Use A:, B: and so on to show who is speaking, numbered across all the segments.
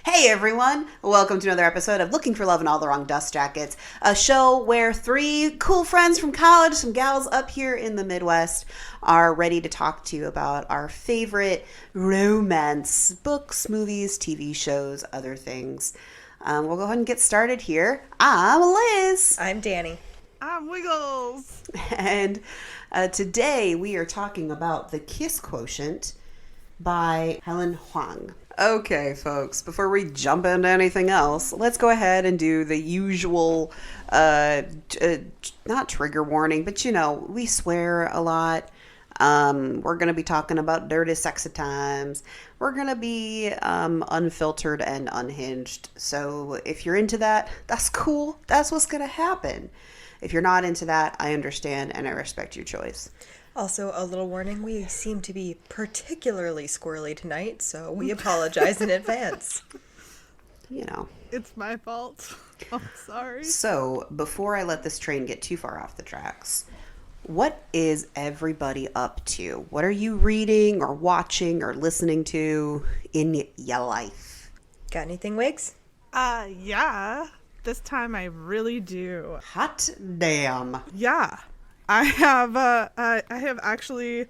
A: Hey everyone, welcome to another episode of Looking for Love in All the Wrong Dust Jackets, a show where three cool friends from college, some gals up here in the Midwest, are ready to talk to you about our favorite romance books, movies, TV shows, other things. We'll go ahead and get started here. I'm Liz.
B: I'm Danny.
C: I'm Wiggles.
A: And today we are talking about The Kiss Quotient by Helen Hoang. Okay, folks, before we jump into anything else, let's go ahead and do the usual, not trigger warning, but we swear a lot. We're going to be talking about dirty, sexy times. We're going to be unfiltered and unhinged. So if you're into that, that's cool. That's what's going to happen. If you're not into that, I understand and I respect your choice.
B: Also, a little warning, we seem to be particularly squirrely tonight, so we apologize in advance.
C: It's my fault. I'm sorry.
A: So, before I let this train get too far off the tracks, what is everybody up to? What are you reading or watching or listening to in your life?
B: Got anything, Wiggs?
C: Yeah. This time I really do.
A: Hot damn.
C: Yeah. I have actually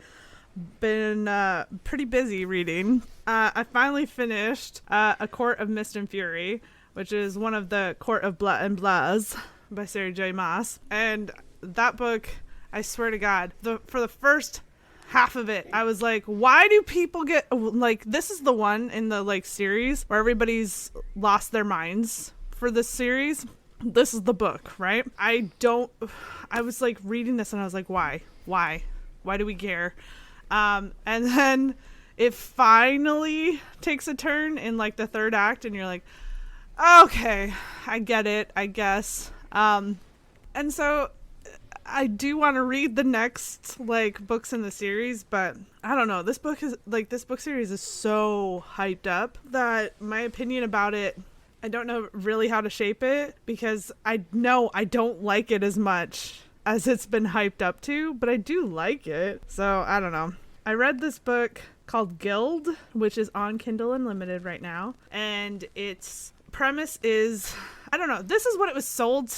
C: been pretty busy reading. I finally finished A Court of Mist and Fury, which is one of the Court of Blood and Blaz by Sarah J. Maas. And that book, I swear to God, for the first half of it, I was like, why do people get, this is the one in the, series where everybody's lost their minds for this series. This is the book, right? I was reading this and I was like, why do we care? And then it finally takes a turn in the third act and you're like, okay, I get it, I guess. And so I do want to read the next books in the series, but I don't know. This book series is so hyped up that my opinion about it, I don't know really how to shape it because I know I don't like it as much as it's been hyped up to, but I do like it. So I don't know. I read this book called Guild, which is on Kindle Unlimited right now. And its premise is, I don't know, this is what it was sold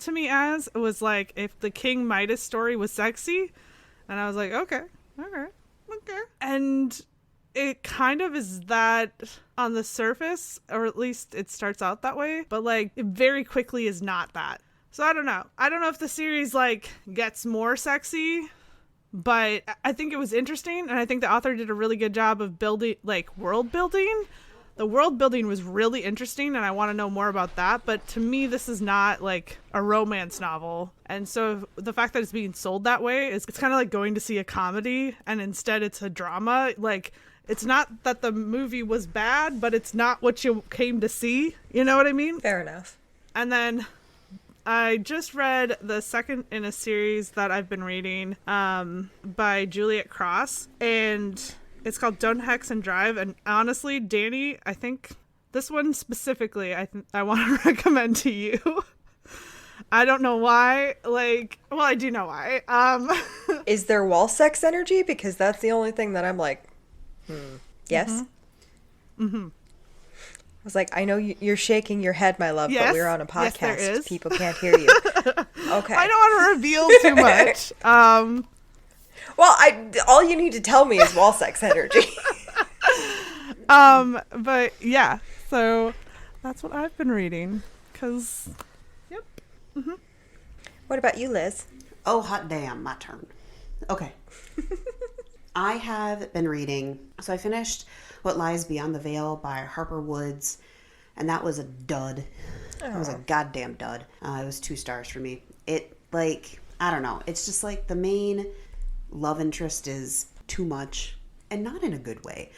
C: to me as. It was if the King Midas story was sexy. And I was like, okay. And it kind of is that on the surface, or at least it starts out that way, but it very quickly is not that. So I don't know. I don't know if the series gets more sexy, but I think it was interesting, and I think the author did a really good job of building world building. The world building was really interesting, and I want to know more about that. But to me, this is not a romance novel, and so the fact that it's being sold that way is it's kind of like going to see a comedy, and instead it's a drama. It's not that the movie was bad, but it's not what you came to see. You know what I mean?
B: Fair enough.
C: And then I just read the second in a series that I've been reading by Juliet Cross, and it's called Don't Hex and Drive. And honestly, Danny, I think this one specifically, I want to recommend to you. I don't know why. I do know why.
B: Is there wall sex energy? Because that's the only thing that I'm yes?
C: Mm-hmm.
B: I was I know you're shaking your head, my love,
C: yes,
B: but we're on a podcast.
C: Yes, there is.
B: People can't hear you. Okay.
C: I don't want to reveal too much.
B: Well, all you need to tell me is wall sex energy.
C: But yeah, so that's what I've been reading. Yep. Mm-hmm.
B: What about you, Liz?
A: Oh, hot damn, my turn. Okay. I have been reading, so I finished What Lies Beyond the Veil by Harper Woods, and that was a dud. It was a goddamn dud. It was 2 stars for me. It, I don't know. It's just the main love interest is too much, and not in a good way.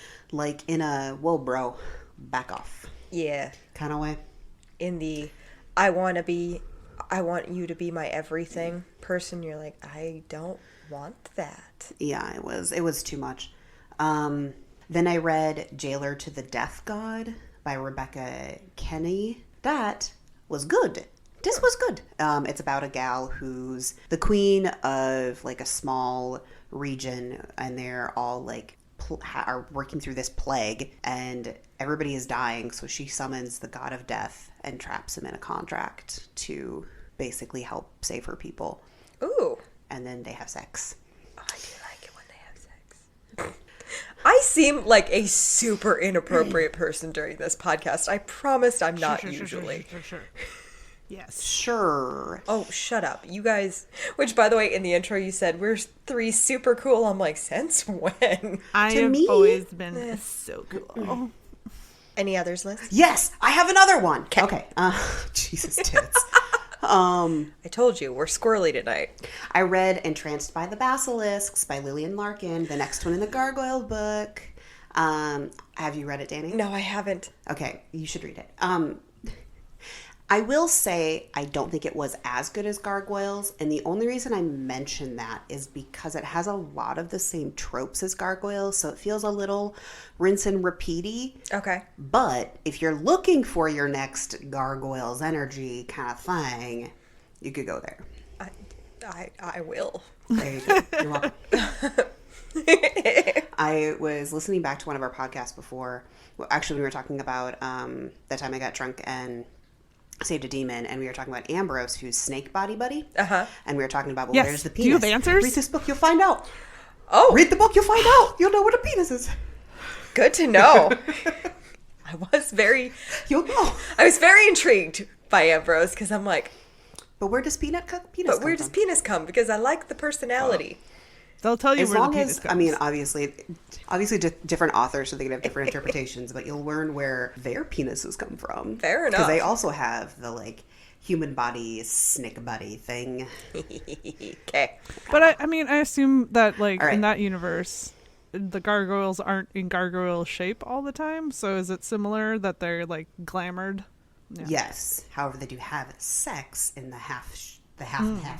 A: In a, whoa, bro, back off.
B: Yeah.
A: Kind of way.
B: In the, I want to be I want you to be my everything person. You're like, I don't want that.
A: Yeah, it was too much. Then I read Jailer to the Death God by Rebecca Kenney. That was good. This was good. It's about a gal who's the queen of like a small region, and they're all like are working through this plague, and everybody is dying. So she summons the god of death and traps him in a contract to basically help save her people.
B: Ooh.
A: And then they have sex.
B: Oh, I do like it when they have sex. I seem like a super inappropriate person during this podcast. I promised I'm not usually.
C: Sure. Yes.
A: Sure.
B: Oh, shut up. You guys, which by the way, in the intro you said, we're 3 super cool. I'm like, since when?
C: I
A: To
C: have
A: me-
C: always been so cool.
B: Any others, Liz?
A: Yes, I have another one. Okay. Jesus tits.
B: I told you, we're squirrely tonight.
A: I read Entranced by the Basilisks by Lillian Larkin, the next one in the Gargoyle book. Have you read it, Danny?
B: No, I haven't.
A: Okay, you should read it. I will say I don't think it was as good as Gargoyles, and the only reason I mention that is because it has a lot of the same tropes as Gargoyles, so it feels a little rinse and repeaty.
B: Okay.
A: But if you're looking for your next Gargoyles energy kind of thing, you could go there.
B: I will.
A: There you go. You're welcome. I was listening back to one of our podcasts before. Well, actually, we were talking about that time I got drunk and saved a demon, and we were talking about Ambrose, who's Snake Body Buddy. And we were talking about, well,
C: Yes.
A: there's the
C: Do
A: penis.
C: you have answers?
A: Read this book, you'll find out.
B: Oh,
A: Read the book, you'll find out. You'll know what a penis is.
B: good to know. I was very intrigued by Ambrose because I'm like,
A: But where does penis come
B: where does
A: from?
B: penis come? Because I like the personality.
C: They'll tell you
A: As
C: where
A: long
C: the penis
A: as,
C: comes.
A: I mean, obviously different authors, so they can have different interpretations, but you'll learn where their penises come from.
B: Fair
A: Because
B: enough.
A: they also have the, like, human body, snake body thing.
B: Okay.
C: But I mean, I assume that like
A: All right.
C: in that universe, the gargoyles aren't in gargoyle shape all the time. So is it similar that they're like glamored? Yeah.
A: Yes. However, they do have sex in the half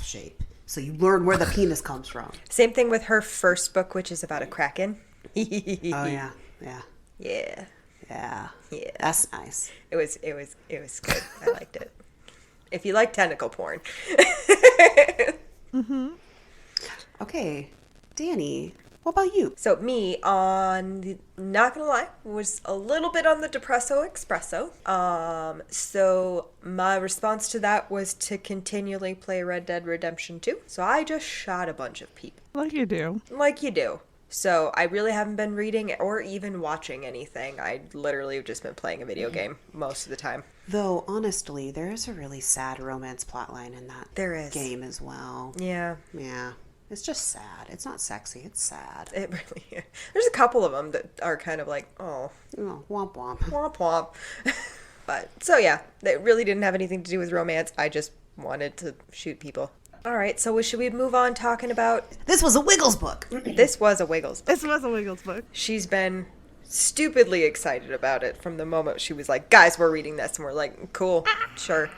A: shape. So you learn where the penis comes from.
B: Same thing with her first book, which is about a kraken.
A: Oh, yeah. Yeah.
B: Yeah.
A: Yeah.
B: Yeah.
A: That's nice.
B: It was good. I liked it. If you like tentacle porn.
A: Okay. Danny, what about you?
B: So me, not gonna lie, was a little bit on the Depresso Espresso. So my response to that was to continually play Red Dead Redemption 2. So I just shot a bunch of people.
C: Like you do.
B: Like you do. So I really haven't been reading or even watching anything. I literally have just been playing a video game most of the time.
A: Though, honestly, there is a really sad romance plotline in that
B: There is.
A: game as well.
B: Yeah.
A: Yeah. It's just sad. It's not sexy. It's sad.
B: It really is. There's a couple of them that are kind of like, oh,
A: Oh, womp womp.
B: womp womp. But, so yeah, it really didn't have anything to do with romance. I just wanted to shoot people. All right, so should we move on talking about...
A: This was a Wiggles book.
B: This was a Wiggles book.
C: This was a Wiggles book.
B: She's been stupidly excited about it from the moment she was like, guys, we're reading this. And we're like, cool, sure.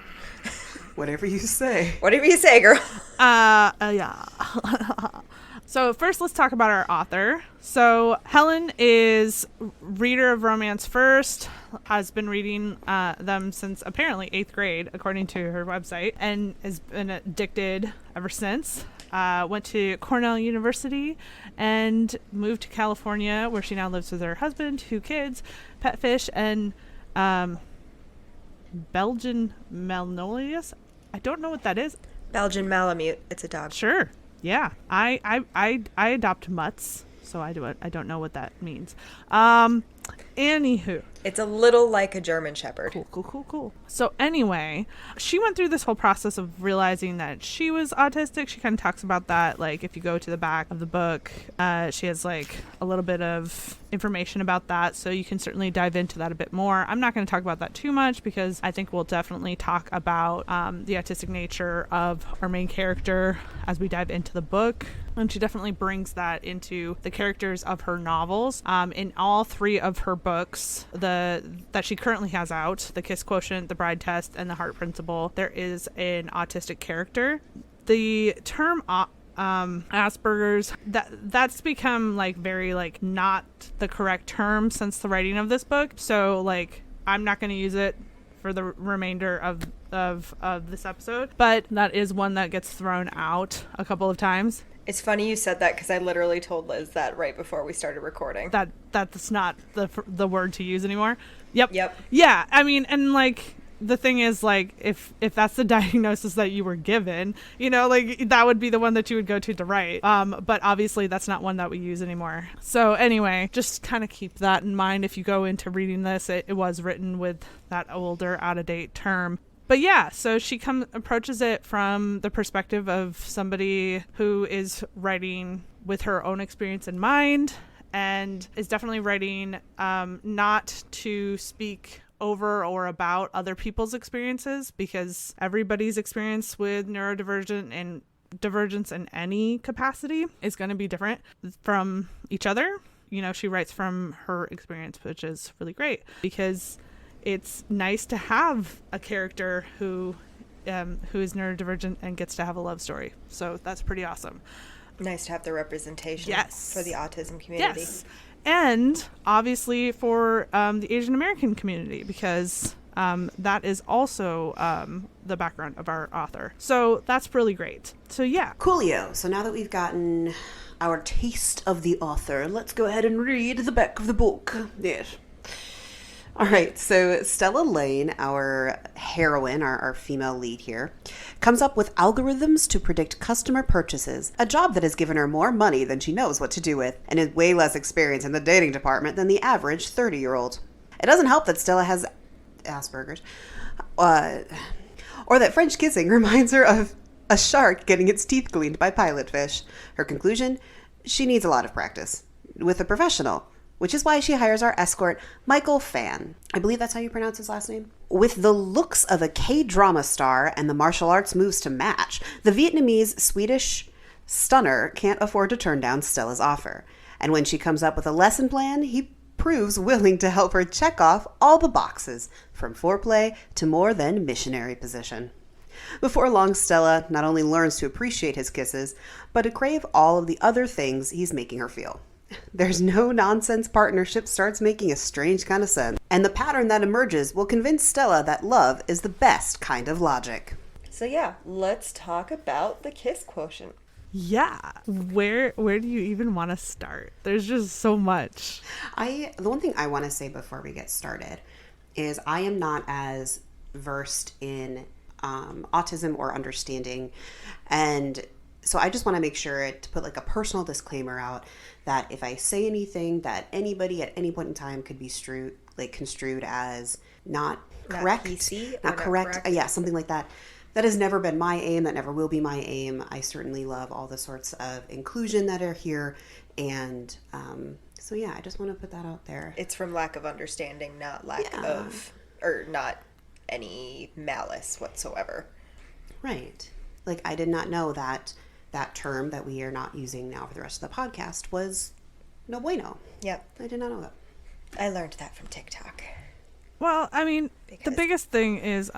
A: Whatever you say.
B: Whatever you say, girl.
C: Yeah. So first, let's talk about our author. So Helen is reader of romance first, has been reading them since apparently 8th grade, according to her website, and has been addicted ever since. Went to Cornell University and moved to California, where she now lives with her husband, 2 kids, pet fish, and Belgian Malinois. I don't know what that is.
B: Belgian Malamute. It's a dog.
C: Sure. Yeah. I adopt mutts, so I don't know what that means. Anywho.
B: It's a little like a German Shepherd.
C: Cool. So anyway, she went through this whole process of realizing that she was autistic. She kind of talks about that. Like, if you go to the back of the book, she has like a little bit of information about that. So you can certainly dive into that a bit more. I'm not going to talk about that too much because I think we'll definitely talk about the autistic nature of our main character as we dive into the book. And she definitely brings that into the characters of her novels. In all 3 of of her books that she currently has out, the Kiss Quotient, the Bride Test, and the Heart Principle, there is an autistic character. The term Asperger's, that's become like very like not the correct term since the writing of this book. So like I'm not going to use it for the remainder of this episode, but that is one that gets thrown out a couple of times.
B: It's funny you said that because I literally told Liz that right before we started recording.
C: That's not the word to use anymore. Yep. Yeah, I mean, and like the thing is, like, if that's the diagnosis that you were given, you know, like that would be the one that you would go to write. But obviously that's not one that we use anymore. So anyway, just kind of keep that in mind if you go into reading this. It was written with that older, out-of-date term. But yeah, so she approaches it from the perspective of somebody who is writing with her own experience in mind, and is definitely writing not to speak over or about other people's experiences, because everybody's experience with neurodivergent and divergence in any capacity is going to be different from each other. You know, she writes from her experience, which is really great, because it's nice to have a character who is neurodivergent and gets to have a love story. So that's pretty awesome.
B: Nice to have the representation for the autism community.
C: Yes. And obviously for the Asian American community, because that is also the background of our author. So that's really great. So yeah.
A: Coolio. So now that we've gotten our taste of the author, let's go ahead and read the back of the book. Yes. All right, so Stella Lane, our heroine, our female lead here, comes up with algorithms to predict customer purchases, a job that has given her more money than she knows what to do with, and is way less experience in the dating department than the average 30-year-old. It doesn't help that Stella has Asperger's, or that French kissing reminds her of a shark getting its teeth cleaned by pilotfish. Her conclusion? She needs a lot of practice with a professional, which is why she hires our escort, Michael Phan. I believe that's how you pronounce his last name. With the looks of a K-drama star and the martial arts moves to match, the Vietnamese-Swedish stunner can't afford to turn down Stella's offer. And when she comes up with a lesson plan, he proves willing to help her check off all the boxes, from foreplay to more than missionary position. Before long, Stella not only learns to appreciate his kisses, but to crave all of the other things he's making her feel. There's no-nonsense partnership starts making a strange kind of sense, and the pattern that emerges will convince Stella that love is the best kind of logic.
B: So yeah, let's talk about the Kiss Quotient.
C: Yeah, where do you even want to start? There's just so much.
A: The one thing I want to say before we get started is I am not as versed in autism or understanding, and so I just want to make sure to put like a personal disclaimer out that if I say anything that anybody at any point in time could be construed as not correct, not correct. Yeah, something like that. That has never been my aim. That never will be my aim. I certainly love all the sorts of inclusion that are here, and so yeah, I just want to put that out there.
B: It's from lack of understanding, not not any malice whatsoever.
A: Right. Like, I did not know that term that we are not using now for the rest of the podcast was no bueno.
B: Yep.
A: I did not know that.
B: I learned that from TikTok.
C: Well, I mean, the biggest thing is,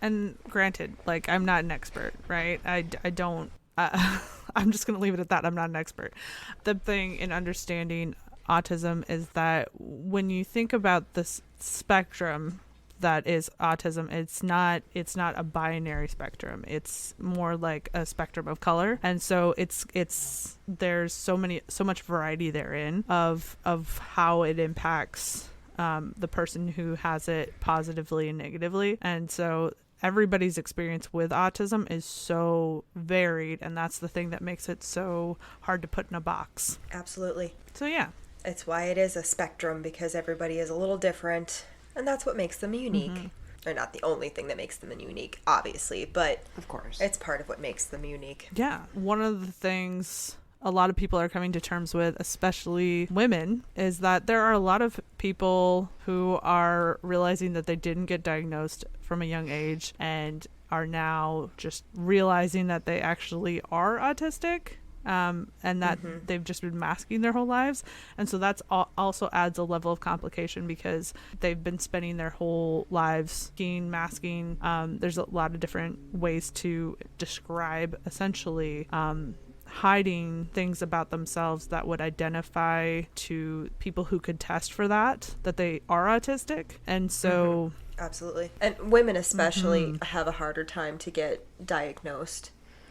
C: and granted, like, I'm not an expert, right? I don't, I'm just going to leave it at that. I'm not an expert. The thing in understanding autism is that when you think about this spectrum that is autism, it's not a binary spectrum. It's more like a spectrum of color, and so there's so much variety therein of how it impacts the person who has it positively and negatively. And so everybody's experience with autism is so varied, and that's the thing that makes it so hard to put in a box.
B: Absolutely.
C: So yeah,
B: it's why it is a spectrum, because everybody is a little different. And that's what makes them unique. Mm-hmm. They're not the only thing that makes them unique, obviously, but
A: of course,
B: it's part of what makes them unique.
C: Yeah. One of the things a lot of people are coming to terms with, especially women, is that there are a lot of people who are realizing that they didn't get diagnosed from a young age and are now just realizing that they actually are autistic. and that they've just been masking their whole lives. And so that's also adds a level of complication because they've been spending their whole lives masking. There's a lot of different ways to describe essentially hiding things about themselves that would identify to people who could test for that they are autistic. And so
B: Absolutely. And women especially have a harder time to get diagnosed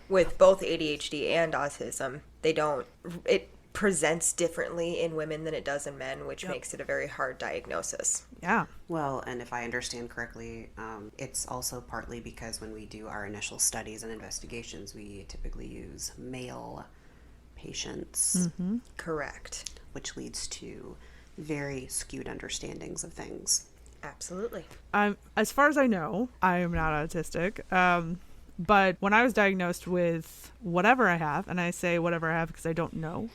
B: with both ADHD and autism. It presents differently in women than it does in men, which makes it a very hard diagnosis.
C: yeah.
A: Well, and if I understand correctly, it's also partly because when we do our initial studies and investigations, we typically use male patients,
B: Correct.
A: which leads to very skewed understandings of things.
B: Absolutely.
C: As far as I know, I am not autistic. But when I was diagnosed with whatever I have, and I say whatever I have because I don't know,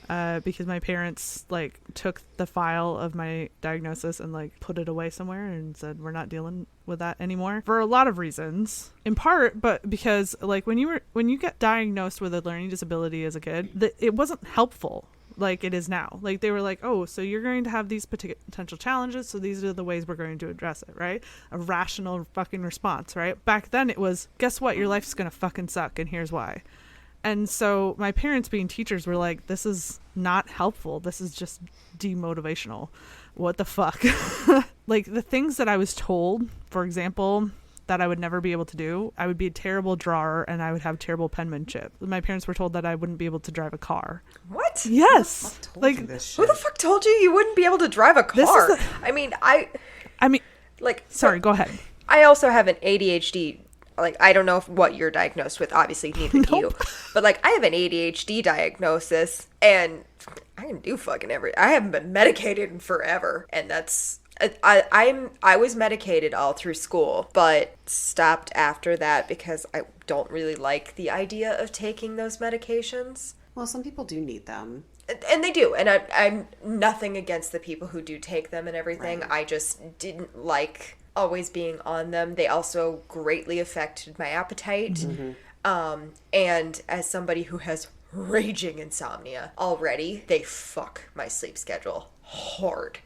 C: because my parents like took the file of my diagnosis and like put it away somewhere and said, we're not dealing with that anymore for a lot of reasons, in part, but because like when you get diagnosed with a learning disability as a kid, it wasn't helpful like it is now. Like they were like, oh, so you're going to have these potential challenges, so these are the ways we're going to address it, right? A rational fucking response, right? Back then it was, guess what, your life's gonna fucking suck and here's why. And so my parents being teachers were like, this is not helpful, this is just demotivational, what the fuck. Like the things that I was told, for example, that I would never be able to do. I would be a terrible drawer and I would have terrible penmanship. My parents were told that I wouldn't be able to drive a car.
B: What?
C: Yes.
A: Like,
B: Who the fuck told you wouldn't be able to drive a car? I mean, like,
C: sorry, go ahead.
B: I also have an ADHD. Like, I don't know what you're diagnosed with. Obviously, neither do you. But like, I have an ADHD diagnosis, and I can do fucking everything. I haven't been medicated in forever, and that's. I was medicated all through school, but stopped after that because I don't really like the idea of taking those medications.
A: Well, some people do need them.
B: And they do. And I'm nothing against the people who do take them and everything. Right. I just didn't like always being on them. They also greatly affected my appetite. And as somebody who has raging insomnia already, they fuck my sleep schedule hard.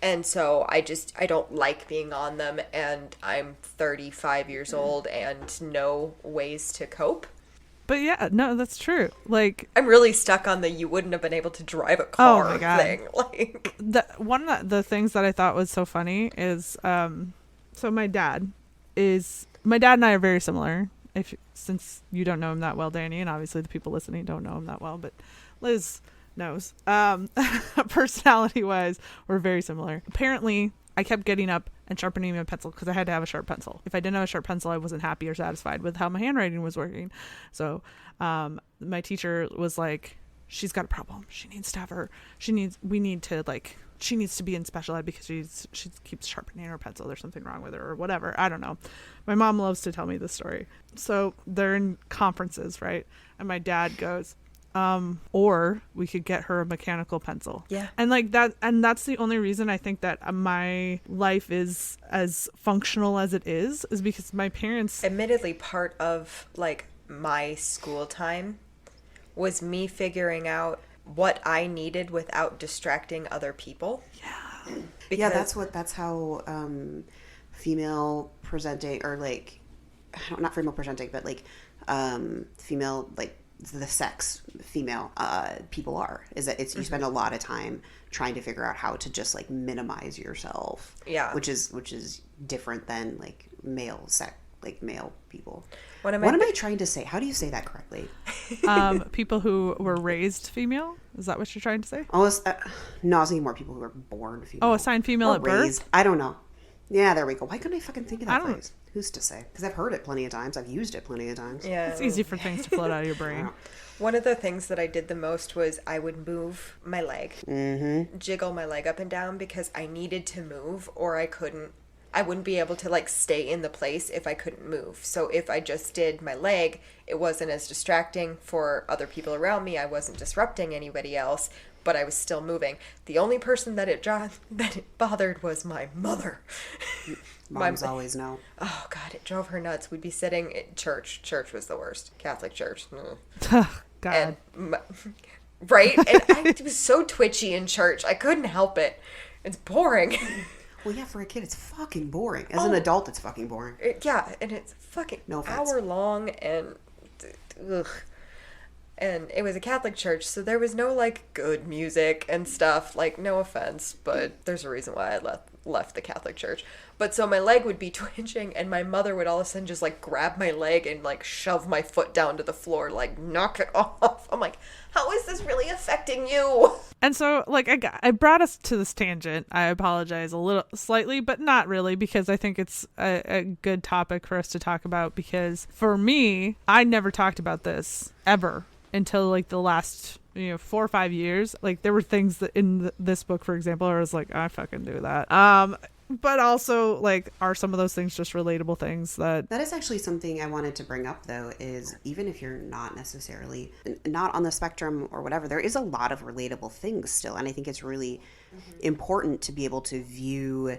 B: And so I don't like being on them, and I'm 35 years old and know ways to cope.
C: But yeah, no, that's true. Like,
B: I'm really stuck on the you wouldn't have been able to drive a car thing. Like,
C: one of the things that I thought was so funny is, so my dad and I are very similar. Since you don't know him that well, Danny, and obviously the people listening don't know him that well, but Liz knows. Personality wise, we're very similar. Apparently I kept getting up and sharpening my pencil because I had to have a sharp pencil. If I didn't have a sharp pencil, I wasn't happy or satisfied with how my handwriting was working. So my teacher was like, she's got a problem, she needs to be in special ed because she keeps sharpening her pencil, there's something wrong with her or whatever, I don't know. My mom loves to tell me this story. So they're in conferences, right? And my dad goes, or we could get her a mechanical pencil.
B: Yeah.
C: And like that, and that's the only reason I think that my life is as functional as it is because my parents.
B: Admittedly, part of like my school time was me figuring out what I needed without distracting other people.
C: Yeah.
B: Because
A: that's how female presenting, or like, not female presenting, but like female, like the sex female people are, is that it's you spend a lot of time trying to figure out how to just like minimize yourself, which is different than like male people. What am I trying to say? How do you say that correctly?
C: People who were raised female, is that what you're trying to say?
A: No, I was thinking more people who were born female.
C: Oh, assigned female
A: or
C: at
A: raised.
C: birth.
A: I don't know. Yeah, there we go. Why couldn't I fucking think of that
C: I don't
A: phrase? Who's to say? Because I've heard it plenty of times. I've used it plenty of times.
B: Yeah,
C: it's easy for things to float out of your brain.
B: One of the things that I did the most was I would move my leg, jiggle my leg up and down because I needed to move, or I wouldn't be able to like stay in the place if I couldn't move. So if I just did my leg, it wasn't as distracting for other people around me. I wasn't disrupting anybody else, but I was still moving. The only person that it bothered was my mother.
A: Moms always know.
B: Oh God, it drove her nuts. We'd be sitting at church. Church was the worst. Catholic church.
C: God.
B: Right? And I was so twitchy in church. I couldn't help it. It's boring.
A: Well, yeah, for a kid, it's fucking boring. As an adult, it's fucking boring.
B: Yeah, and it's fucking
A: No offense.
B: hour long, and ugh. And it was a Catholic church, so there was no like good music and stuff. Like, no offense, but there's a reason why I left the Catholic church. But so my leg would be twitching, and my mother would all of a sudden just like grab my leg and like shove my foot down to the floor, like knock it off. I'm like, how is this really affecting you?
C: And so, like, I brought us to this tangent. I apologize a little, slightly, but not really, because I think it's a good topic for us to talk about. Because for me, I never talked about this ever until like the last 4 or 5 years. Like, there were things that in this book, for example, where I was like, I fucking do that. But also, like, are some of those things just relatable things that...
A: That is actually something I wanted to bring up, though, is even if you're not necessarily, not on the spectrum or whatever, there is a lot of relatable things still. And I think it's really important to be able to view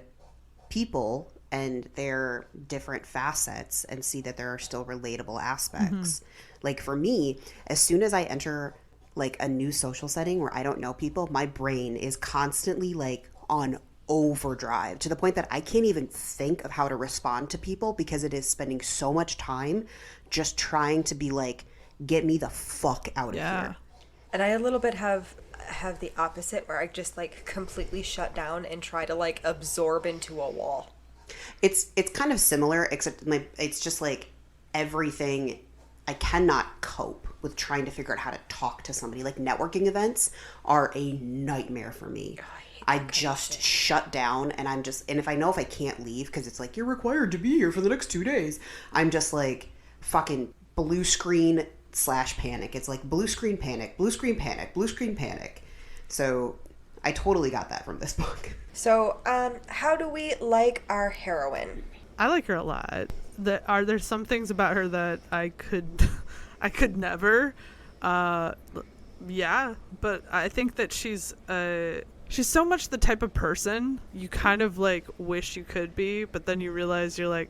A: people and their different facets and see that there are still relatable aspects. Like, for me, as soon as I enter, like, a new social setting where I don't know people, my brain is constantly, like, on overdrive to the point that I can't even think of how to respond to people because it is spending so much time just trying to be like, get me the fuck out of here.
B: And I a little bit have the opposite, where I just like completely shut down and try to like absorb into a wall.
A: It's kind of similar, except it's just like everything. I cannot cope with trying to figure out how to talk to somebody. Like, networking events are a nightmare for me. I just shut down, and I'm just, and if I can't leave because it's like, you're required to be here for the next 2 days, I'm just like fucking blue screen / panic. It's like blue screen panic, blue screen panic, blue screen panic. So I totally got that from this book.
B: So, how do we like our heroine?
C: I like her a lot. Are there some things about her that I could never? Yeah, but I think that she's so much the type of person you kind of like wish you could be, but then you realize you're like,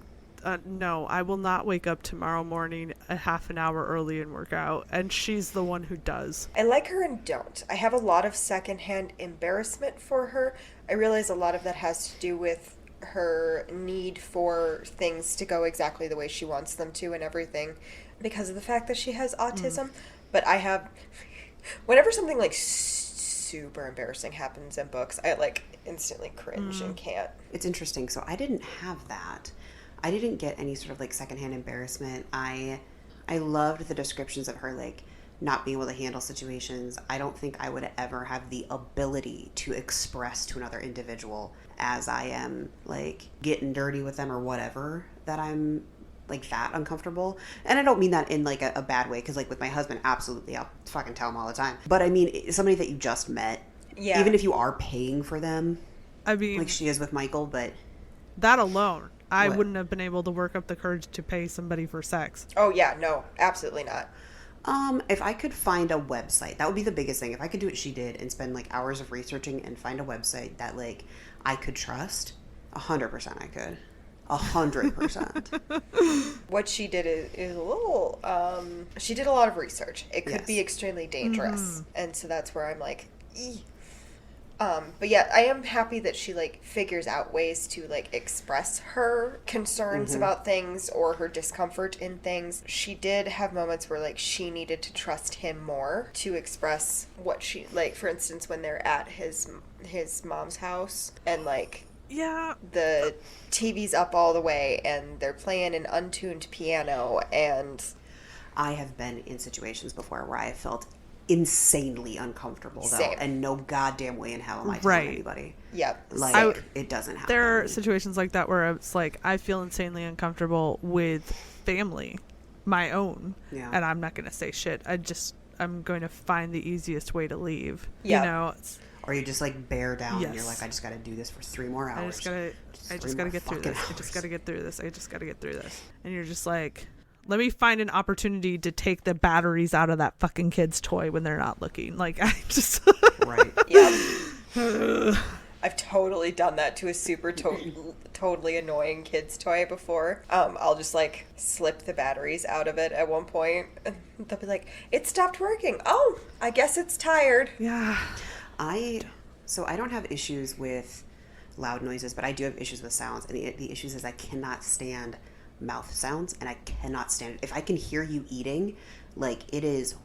C: no, I will not wake up tomorrow morning a half an hour early and work out. And she's the one who does.
B: I like her and don't. I have a lot of secondhand embarrassment for her. I realize a lot of that has to do with her need for things to go exactly the way she wants them to and everything because of the fact that she has autism. But I have, whenever something like super embarrassing happens in books, I like instantly cringe and can't.
A: It's interesting. So I didn't have that. I didn't get any sort of like secondhand embarrassment. I loved the descriptions of her like not being able to handle situations. I don't think I would ever have the ability to express to another individual as I am like getting dirty with them or whatever, that I'm like that uncomfortable. And I don't mean that in like a bad way, because like with my husband, absolutely, I'll fucking tell him all the time. But I mean somebody that you just met, even if you are paying for them,
C: I mean,
A: like she is with Michael. But
C: that alone, I wouldn't have been able to work up the courage to pay somebody for sex.
B: Oh yeah, no, absolutely not.
A: If I could find a website, that would be the biggest thing. If I could do what she did and spend like hours of researching and find a website that like I could trust, 100% I could. 100%.
B: What she did is a little, she did a lot of research. It could be extremely dangerous. And so that's where I'm like, eeh. But yeah, I am happy that she like figures out ways to like express her concerns about things or her discomfort in things. She did have moments where like she needed to trust him more to express what she, like, for instance, when they're at his mom's house and like the TV's up all the way and they're playing an untuned piano. And
A: I have been in situations before where I have felt insanely uncomfortable though.
B: Same.
A: And no goddamn way in hell am I telling anybody.
B: Yep.
A: Like it doesn't happen.
C: There are situations like that where it's like I feel insanely uncomfortable with family, my own, and I'm not going to say shit. I'm going to find the easiest way to leave. You know,
A: or you just like bear down and you're like, I just got to do this for 3 more hours.
C: I just got to get through this. I just got to get through this. I just got to get through this. And you're just like, let me find an opportunity to take the batteries out of that fucking kid's toy when they're not looking. Like, I just...
A: Right.
B: Yeah. I've totally done that to a super totally annoying kid's toy before. I'll just like slip the batteries out of it at one point, and they'll be like, "It stopped working. Oh, I guess it's tired."
C: Yeah.
A: So I don't have issues with loud noises, but I do have issues with sounds. And the issues is I cannot stand mouth sounds, and I cannot stand it. If I can hear you eating, like it is,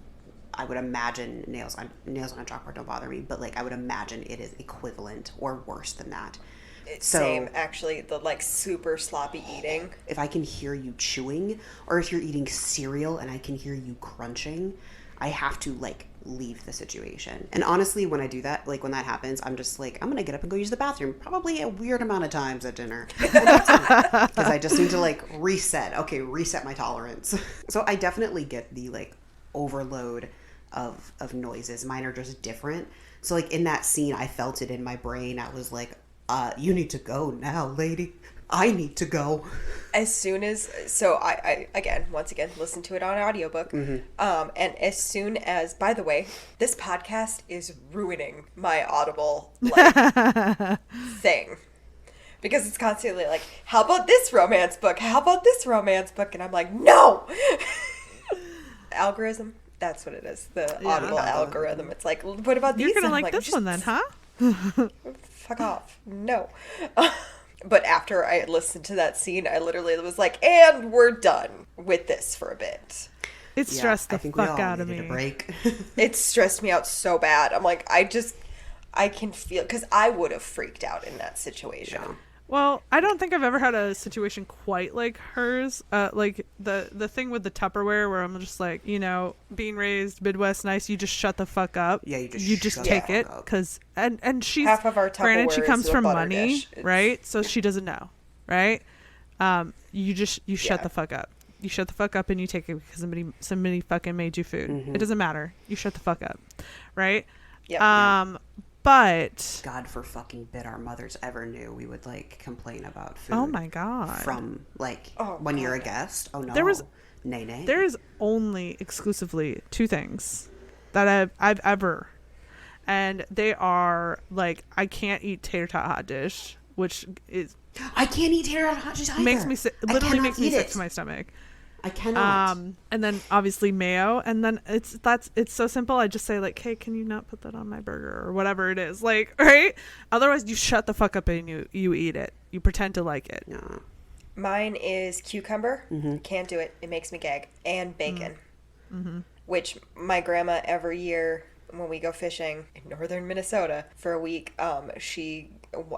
A: I would imagine nails on a chalkboard don't bother me, but like I would imagine it is equivalent or worse than that.
B: Same, actually, the like super sloppy eating.
A: If I can hear you chewing, or if you're eating cereal and I can hear you crunching, I have to like leave the situation. And honestly, when I do that, like when that happens, I'm just like, I'm gonna get up and go use the bathroom, probably a weird amount of times at dinner, because I just need to like reset my tolerance. So I definitely get the like overload of noises. Mine are just different. So like in that scene, I felt it in my brain. I was like, you need to go now, lady. I need to go.
B: As soon as, so I once again, listened to it on audiobook. And as soon as, by the way, this podcast is ruining my Audible like thing. Because it's constantly like, how about this romance book? How about this romance book? And I'm like, no! Algorithm? That's what it is. The Audible algorithm. It's like, what about these?
C: You're going to like this one then, huh?
B: Fuck off. No. But after I listened to that scene, I literally was like, and we're done with this for a bit.
C: It stressed the fuck out of me.
A: A break.
B: It stressed me out so bad. I'm like, I can feel, because I would have freaked out in that situation.
A: Yeah.
C: Well, I don't think I've ever had a situation quite like hers. Like the thing with the Tupperware where I'm just like, you know, being raised Midwest nice, you just shut the fuck up.
A: Yeah,
C: you just take it because and she's
B: half of our Tupperware
C: granted she comes
B: is a
C: from
B: butter
C: money,
B: dish.
C: right? So she doesn't know, right? You shut the fuck up. You shut the fuck up and you take it because somebody fucking made you food. It doesn't matter. You shut the fuck up, right?
B: Yeah.
C: But
A: God forbid our mothers ever knew we would like complain about food.
C: oh my God.
A: From like
B: when
A: you're a guest. Oh no. Nay.
C: There's only exclusively two things that I've ever, and they are like, I can't eat tater tot hot dish, which is
A: I can't eat tater tot hot dish either.
C: makes me sick. Literally makes me sick to my stomach.
A: I cannot.
C: And then obviously mayo, and then it's so simple. I just say like, hey, can you not put that on my burger or whatever it is, like, right? Otherwise, you shut the fuck up and you eat it. You pretend to like it.
A: No.
B: Mine is cucumber. Can't do it. It makes me gag. And bacon. Which my grandma every year when we go fishing in northern Minnesota for a week, she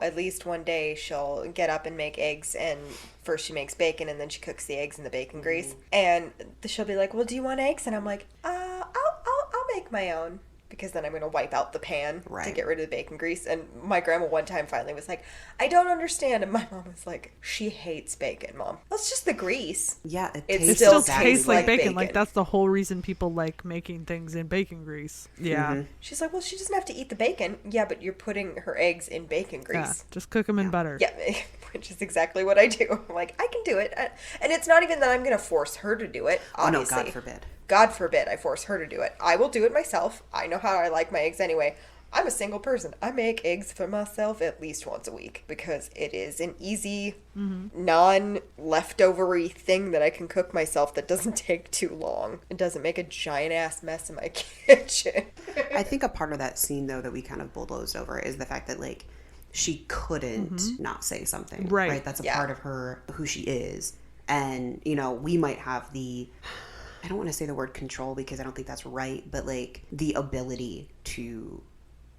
B: at least one day she'll get up and make eggs, and first she makes bacon and then she cooks the eggs in the bacon grease, and she'll be like, well, do you want eggs? And I'm like, I'll make my own, because then I'm going to wipe out the pan to get rid of the bacon grease. And my grandma one time finally was like, I don't understand. And my mom was like, she hates bacon, Mom. Well, it's just the grease.
A: Yeah,
C: it still tastes like bacon. Like, that's the whole reason people like making things in bacon grease. Yeah.
B: She's like, well, she doesn't have to eat the bacon. Yeah, but you're putting her eggs in bacon grease.
C: Yeah, just cook them in butter.
B: Yeah, which is exactly what I do. I'm like, I can do it. And it's not even that I'm going to force her to do it, obviously.
A: Oh, no, God forbid.
B: God forbid I force her to do it. I will do it myself. I know how I like my eggs anyway. I'm a single person. I make eggs for myself at least once a week because it is an easy, non-leftovery thing that I can cook myself that doesn't take too long. It doesn't make a giant-ass mess in my kitchen.
A: I think a part of that scene, though, that we kind of bulldozed over is the fact that, like, she couldn't not say something. Right? That's a part of her, who she is. And, you know, we might have the... I don't want to say the word control because I don't think that's right, but like the ability to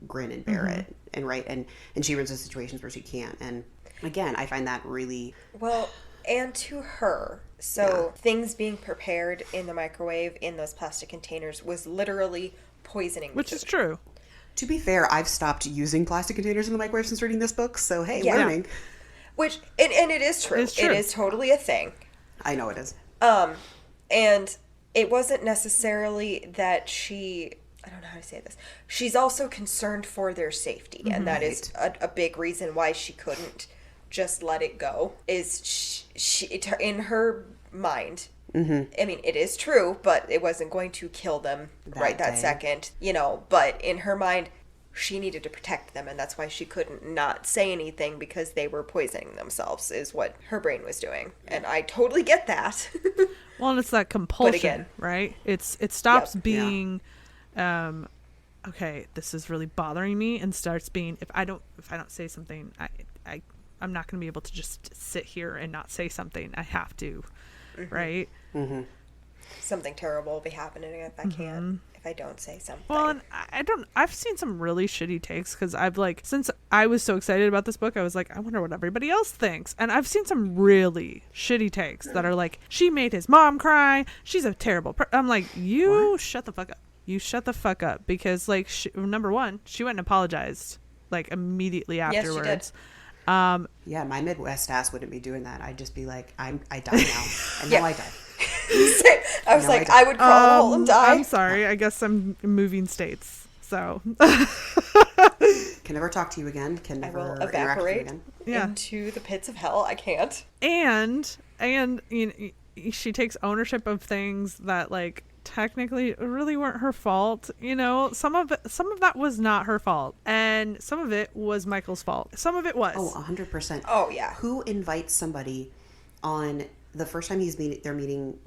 A: grin and bear it, and she runs into situations where she can't. And again, I find that really
B: well. And to her, so things being prepared in the microwave in those plastic containers was literally poisoning.
C: Which is true.
A: To be fair, I've stopped using plastic containers in the microwave since reading this book. So hey, learning.
B: Which and it is true. It is totally a thing.
A: I know it is.
B: And it wasn't necessarily that she, I don't know how to say this, she's also concerned for their safety. And that is a big reason why she couldn't just let it go, is she in her mind, I mean, it is true, but it wasn't going to kill them that second, you know, but in her mind, she needed to protect them, and that's why she couldn't not say anything, because they were poisoning themselves, is what her brain was doing. And I totally get that.
C: Well, and it's that compulsion,
B: again,
C: right? It stops
B: Yep.
C: being, okay, this is really bothering me, and starts being, if I don't say something, I'm not going to be able to just sit here and not say something. I have to, right?
A: Mm-hmm.
B: Something terrible will be happening if I can't. If I don't say something.
C: Well, and I've seen some really shitty takes, because I've since I was so excited about this book, I was like, I wonder what everybody else thinks. And I've seen some really shitty takes that are like, she made his mom cry. She's a terrible I'm like, you shut the fuck up. You shut the fuck up. Because number one, she went and apologized immediately afterwards.
B: Yes, she did.
A: Yeah, my Midwest ass wouldn't be doing that. I'd just be like, I die now. And now I die.
B: I was like, I would crawl a hole and die.
C: I'm sorry. I guess I'm moving states. So.
A: Can never talk to you again. Can
B: I
A: never
B: will
A: interact with you
B: evaporate
A: again.
B: into the pits of hell. I can't.
C: And she takes ownership of things that technically really weren't her fault. Some of that was not her fault, and some of it was Michael's fault. Some of it was.
A: Oh, 100%.
B: Oh yeah.
A: Who invites somebody on the first time they're meeting,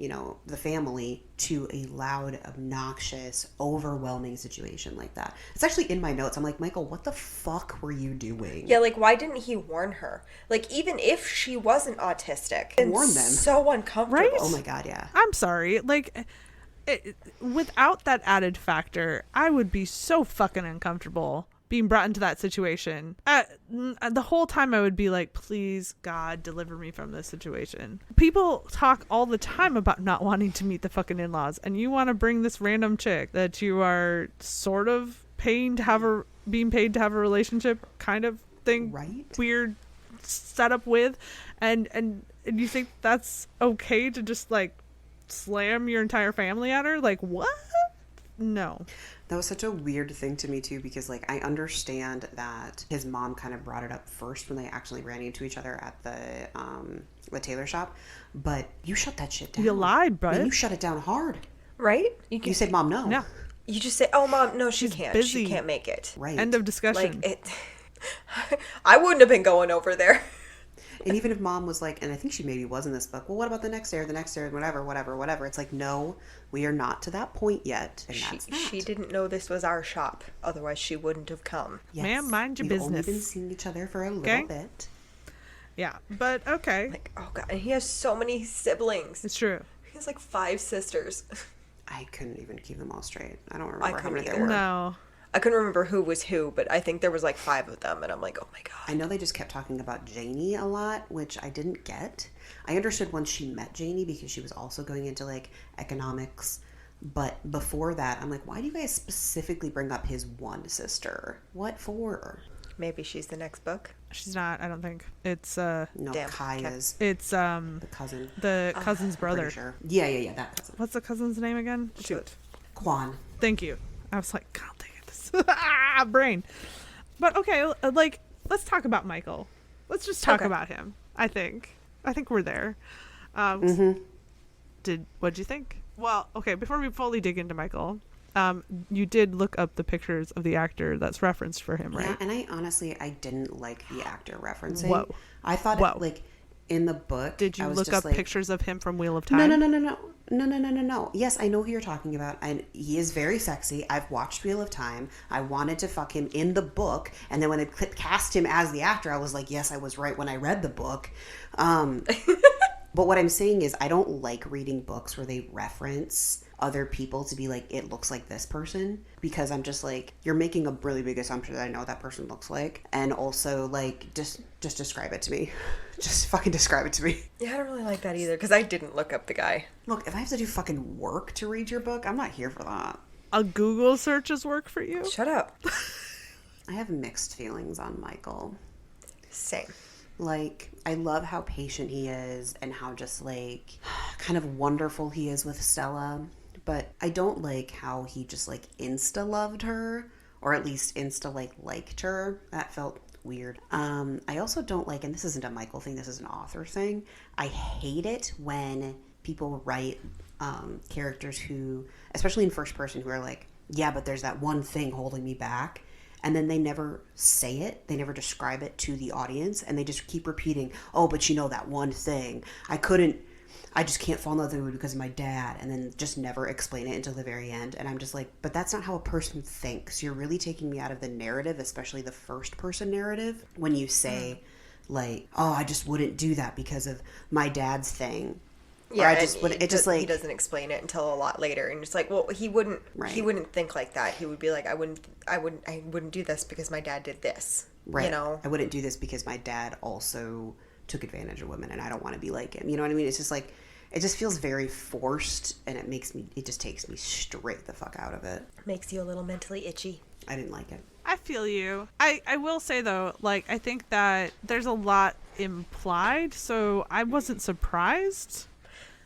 A: the family, to a loud, obnoxious, overwhelming situation like that? It's actually in my notes. I'm like, Michael, what the fuck were you doing?
B: Yeah, why didn't he warn her? Even if she wasn't autistic,
A: warn them.
B: So uncomfortable.
C: Right?
A: Oh my God, yeah.
C: I'm sorry. Without that added factor, I would be so fucking uncomfortable being brought into that situation. The whole time I would be like, please, God, deliver me from this situation. People talk all the time about not wanting to meet the fucking in-laws, and you want to bring this random chick that you are sort of being paid to have a relationship kind of thing,
A: Right?
C: Weird setup with, and you think that's okay to just slam your entire family at her? What? No.
A: That was such a weird thing to me too, because I understand that his mom kind of brought it up first when they actually ran into each other at the tailor shop, but you shut that shit down.
C: You lied, bud.
A: And you shut it down hard.
B: Right?
A: You said, Mom, no.
C: No.
B: You just say, oh, Mom, no, she can't.
C: busy.
B: She can't make it.
A: Right.
C: End of discussion.
B: I wouldn't have been going over there.
A: And even if Mom was and I think she maybe was in this book, well, what about the next day, whatever. It's no, we are not to that point yet. And that's that.
B: She didn't know this was our shop. Otherwise, she wouldn't have come.
A: Yes.
C: Ma'am, mind your
A: We've only
C: business.
A: been seeing each other for a little
C: Okay.
A: bit.
C: Yeah, but okay.
B: Oh, God. And he has so many siblings.
C: It's true.
B: He has 5 sisters.
A: I couldn't even keep them all straight. I don't remember how
B: couldn't
A: many there
B: either.
A: were.
C: No.
B: I couldn't remember who was who, but I think there was 5 of them, and I'm like, oh my God.
A: I know they just kept talking about Janie a lot, which I didn't get. I understood once she met Janie because she was also going into economics. But before that, I'm like, why do you guys specifically bring up his one sister? What for?
B: Maybe she's the next book.
C: She's not, I don't think. It's
A: No,
B: Damn,
A: Kai
B: okay.
A: is
C: it's
A: the cousin.
C: the cousin's brother.
A: Pretty sure. Yeah, that cousin.
C: What's the cousin's name again? Shoot.
A: Quan.
C: Thank you. I was like, God dang it. Brain. But okay, let's talk about Michael. Let's just talk about him. I think we're there. What'd you think? Well, okay, before we fully dig into Michael, you did look up the pictures of the actor that's referenced for him, right?
A: Yeah, and I didn't like the actor referencing.
C: Whoa.
A: I thought
C: Whoa.
A: In the book,
C: Did you
A: I was
C: look
A: just
C: up pictures of him from Wheel of Time?
A: No. Yes, I know who you're talking about, and he is very sexy. I've watched Wheel of Time. I wanted to fuck him in the book, and then when they cast him as the actor, I was like, yes, I was right when I read the book. But what I'm saying is, I don't like reading books where they reference other people to be it looks like this person, because I'm just you're making a really big assumption that I know what that person looks like, and also just describe it to me. Just fucking describe it to me.
B: Yeah, I don't really like that either, because I didn't look up the guy.
A: Look, if I have to do fucking work to read your book, I'm not here for that.
C: A Google searches work for you?
B: Shut up.
A: I have mixed feelings on Michael.
B: Same.
A: I love how patient he is and how just kind of wonderful he is with Stella. But I don't like how he just insta loved her, or at least insta liked her. That felt weird. I also don't and this isn't a Michael thing, this is an author thing. I hate it when people write characters who, especially in first person, who are yeah, but there's that one thing holding me back. and then they never say it. They never describe it to the audience, and they just keep repeating, oh, but you know that one thing. I just can't fall in love with you because of my dad, and then just never explain it until the very end. And I'm just like, but that's not how a person thinks. You're really taking me out of the narrative, especially the first person narrative, when you say like, oh, I just wouldn't do that because of my dad's thing.
B: Yeah,
A: I just would. It just like
B: he doesn't explain it until a lot later, and it's like, well, he wouldn't think like that. He would be like, I wouldn't do this because my dad did this.
A: Right.
B: You know,
A: I wouldn't do this because my dad also took advantage of women, and I don't want to be like him. You know what I mean? It's just like, it just feels very forced, and it just takes me straight the fuck out of it.
B: Makes you a little mentally itchy.
A: I didn't like it.
C: I feel you. I will say though, like, I think that there's a lot implied, so I wasn't surprised.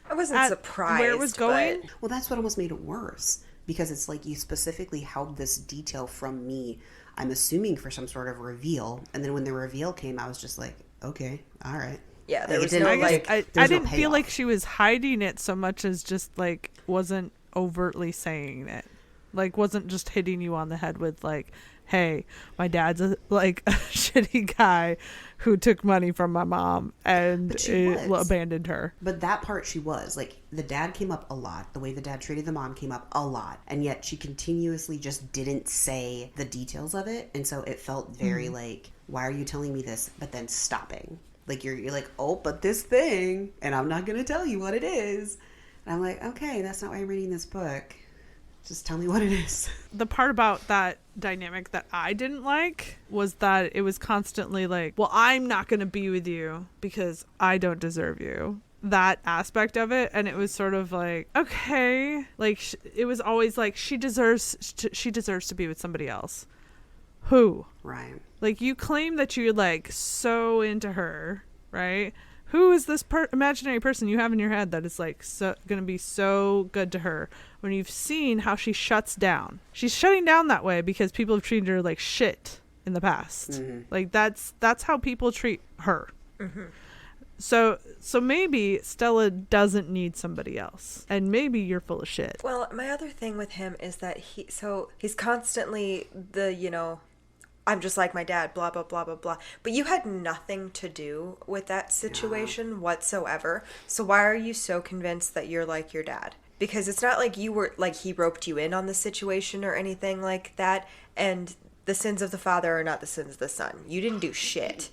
B: I wasn't surprised
C: where it was going.
A: Well, that's what almost made it worse, because it's like you specifically held this detail from me, I'm assuming for some sort of reveal, and then when the reveal came, I was just like, okay, all right.
B: Yeah, there was
C: I
B: no
C: guess
B: like.
C: I didn't feel like she was hiding it so much as just like wasn't overtly saying it, like wasn't just hitting you on the head with like, hey, my dad's a shitty guy who took money from my mom and abandoned her.
A: But that part she was. Like, the dad came up a lot. The way the dad treated the mom came up a lot. And yet she continuously just didn't say the details of it. And so it felt very like, why are you telling me this? But then stopping. Like, you're like, oh, but this thing. And I'm not going to tell you what it is. And I'm like, okay, that's not why I'm reading this book. Just tell me what it is.
C: The part about that dynamic that I didn't like was that it was constantly like, well, I'm not going to be with you because I don't deserve you. That aspect of it. And it was sort of like, okay, like it was always like, she deserves to be with somebody else. Who?
A: Right.
C: Like, you claim that you're like so into her, right? Who is this imaginary person you have in your head that is like going to be so good to her when you've seen how she shuts down? She's shutting down that way because people have treated her like shit in the past. Mm-hmm. Like that's how people treat her. Mm-hmm. So maybe Stella doesn't need somebody else, and maybe you're full of shit.
B: Well, my other thing with him is that he's constantly I'm just like my dad, blah, blah, blah, blah, blah. But you had nothing to do with that situation whatsoever. So why are you so convinced that you're like your dad? Because it's not like you were, like, he roped you in on the situation or anything like that. And the sins of the father are not the sins of the son. You didn't do shit.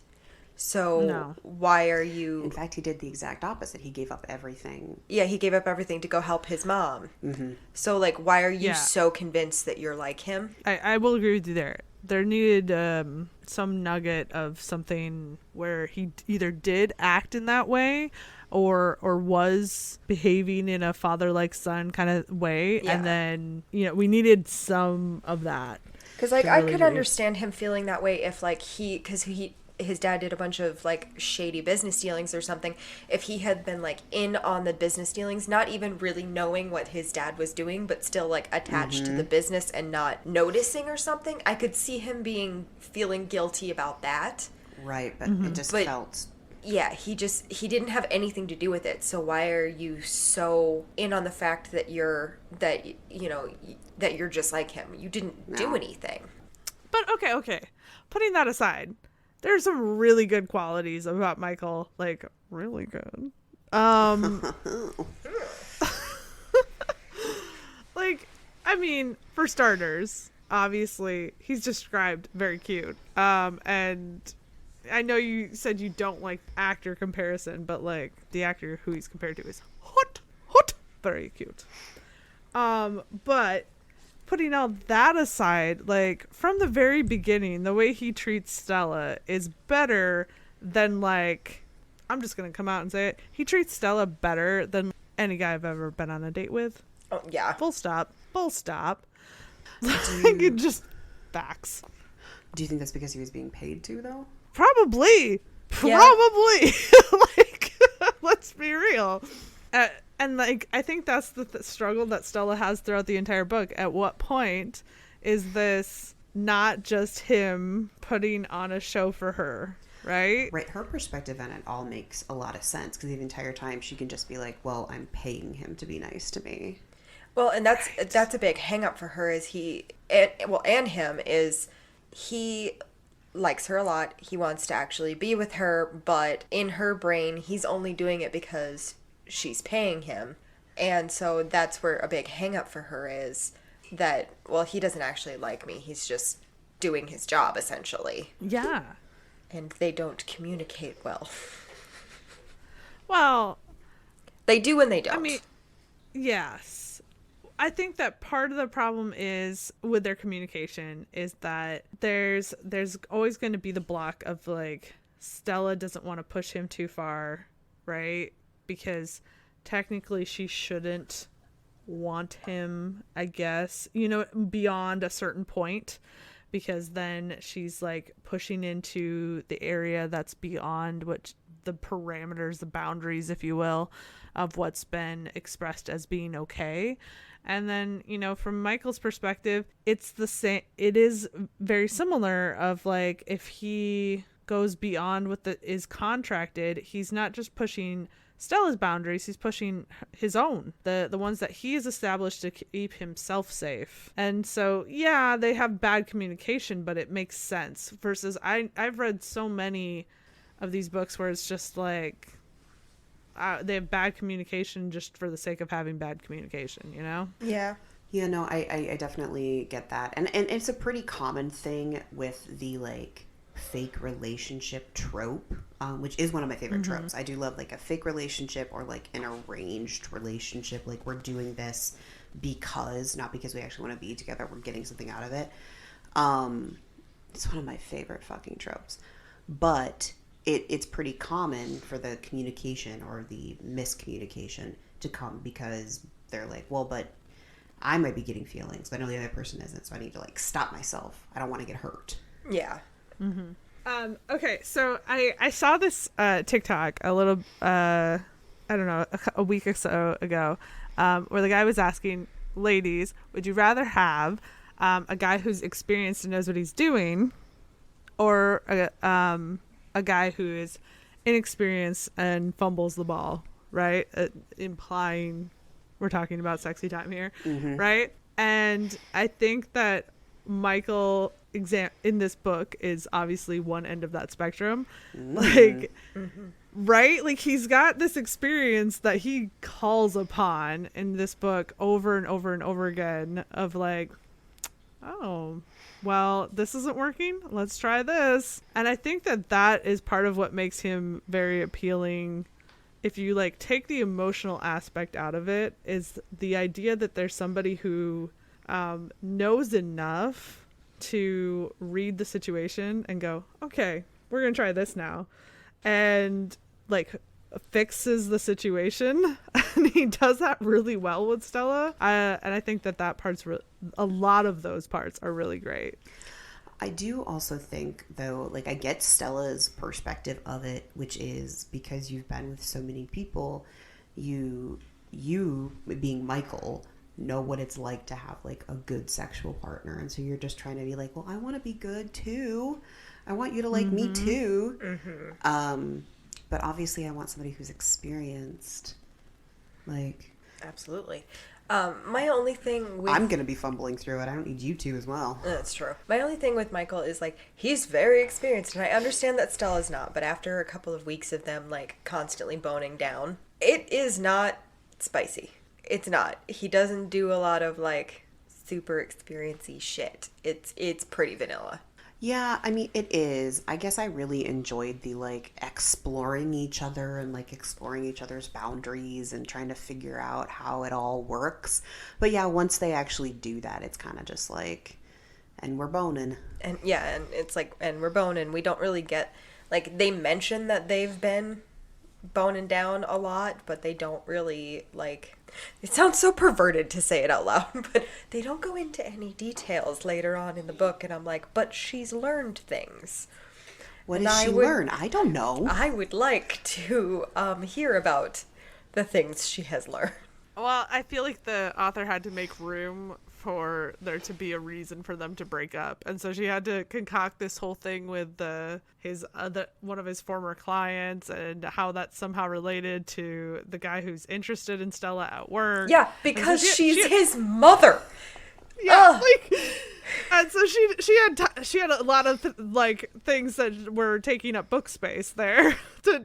B: So why are you...
A: In fact, he did the exact opposite. He gave up everything.
B: Yeah, he gave up everything to go help his mom. Mm-hmm. So, like, why are you so convinced that you're like him?
C: I will agree with you there. There needed some nugget of something where he either did act in that way or was behaving in a father-like son kind of way. Yeah. And then, we needed some of that.
B: Because, like, I could understand him feeling that way if, like, his dad did a bunch of like shady business dealings or something. If he had been like in on the business dealings, not even really knowing what his dad was doing, but still like attached to the business and not noticing or something, I could see him feeling guilty about that.
A: Right, but it just felt...
B: Yeah, he didn't have anything to do with it. So why are you so in on the fact that you're just like him? You didn't do anything.
C: But okay. Putting that aside, there's some really good qualities about Michael, like really good. Like, I mean, for starters, obviously he's described very cute. And I know you said you don't like actor comparison, but like the actor who he's compared to is hot, very cute. But putting all that aside, like from the very beginning, the way he treats Stella is better than, like, I'm just gonna come out and say it, he treats Stella better than any guy I've ever been on a date with.
B: Oh yeah.
C: Full stop. Like, it just facts.
A: Do you think that's because he was being paid to, though?
C: Probably.
B: Yeah.
C: Like, let's be real. And like, I think that's the struggle that Stella has throughout the entire book. At what point is this not just him putting on a show for her, right?
A: Right. Her perspective on it all makes a lot of sense, because the entire time she can just be like, well, I'm paying him to be nice to me.
B: Well, and that's a big hang up for her is he likes her a lot. He wants to actually be with her, but in her brain, he's only doing it because she's paying him. And so that's where a big hang up for her is that, well, he doesn't actually like me. He's just doing his job, essentially.
C: Yeah.
B: And they don't communicate well.
C: Well,
B: they do and they don't.
C: I mean, yes. I think that part of the problem is with their communication is that there's always going to be the block of like Stella doesn't want to push him too far, right? Because technically she shouldn't want him, I guess, beyond a certain point, because then she's like pushing into the area that's beyond what the parameters, the boundaries, if you will, of what's been expressed as being okay. And then, from Michael's perspective, it's the same. It is very similar of like, if he goes beyond what is contracted, he's not just pushing Stella's boundaries, he's pushing his own, the ones that he has established to keep himself safe. And so, yeah, they have bad communication, but it makes sense. Versus I've read so many of these books where it's just like, they have bad communication just for the sake of having bad communication,
B: Yeah.
A: Yeah, no, I definitely get that. And it's a pretty common thing with the, like, fake relationship trope, which is one of my favorite tropes. I do love, like, a fake relationship or, like, an arranged relationship. Like, we're doing this because, not because we actually want to be together, we're getting something out of it. It's one of my favorite fucking tropes. But it's pretty common for the communication or the miscommunication to come because they're like, well, but I might be getting feelings, but I know the other person isn't, so I need to like stop myself. I don't want to get hurt.
B: Yeah.
C: Mm-hmm. Okay, so I saw this TikTok a little, I don't know, a week or so ago, where the guy was asking ladies, would you rather have a guy who's experienced and knows what he's doing, or a guy who is inexperienced and fumbles the ball, right? Implying we're talking about sexy time here, right? And I think that Michael in this book is obviously one end of that spectrum. Like, right? Like, he's got this experience that he calls upon in this book over and over and over again of like, oh, well, this isn't working. Let's try this. And I think that is part of what makes him very appealing. If you like take the emotional aspect out of it, is the idea that there's somebody who knows enough to read the situation and go, okay, we're going to try this now. And like fixes the situation. And he does that really well with Stella. And I think that part's a lot of those parts are really great.
A: I do also think, though, like, I get Stella's perspective of it, which is because you've been with so many people, you being Michael, know what it's like to have, like, a good sexual partner. And so you're just trying to be like, well, I want to be good, too. I want you to like me, too. But obviously I want somebody who's experienced. Like...
B: Absolutely. My only thing with...
A: I'm going to be fumbling through it. I don't need you to as well.
B: That's true. My only thing with Michael is, like, he's very experienced, and I understand that Stella's not, but after a couple of weeks of them, like, constantly boning down, it is not spicy. It's not. He doesn't do a lot of, like, super experiencey shit. It's pretty vanilla.
A: Yeah, I mean, it is. I guess I really enjoyed the, like, exploring each other and, like, exploring each other's boundaries and trying to figure out how it all works. But, yeah, once they actually do that, it's kind of just like, and we're boning.
B: And, yeah, and it's like, and we're boning. We don't really get, like, they mention that they've been boning down a lot, but they don't really, like... It sounds so perverted to say it out loud, but they don't go into any details later on in the book, and I'm like, but she's learned things.
A: What did she learn? I don't know.
B: I would like to hear about the things she has learned.
C: Well, I feel like the author had to make room for there to be a reason for them to break up, and so she had to concoct this whole thing with one of his former clients and how that's somehow related to the guy who's interested in Stella at work.
B: Yeah, because she's his mother.
C: Yeah, like And so she had a lot of like things that were taking up book space there to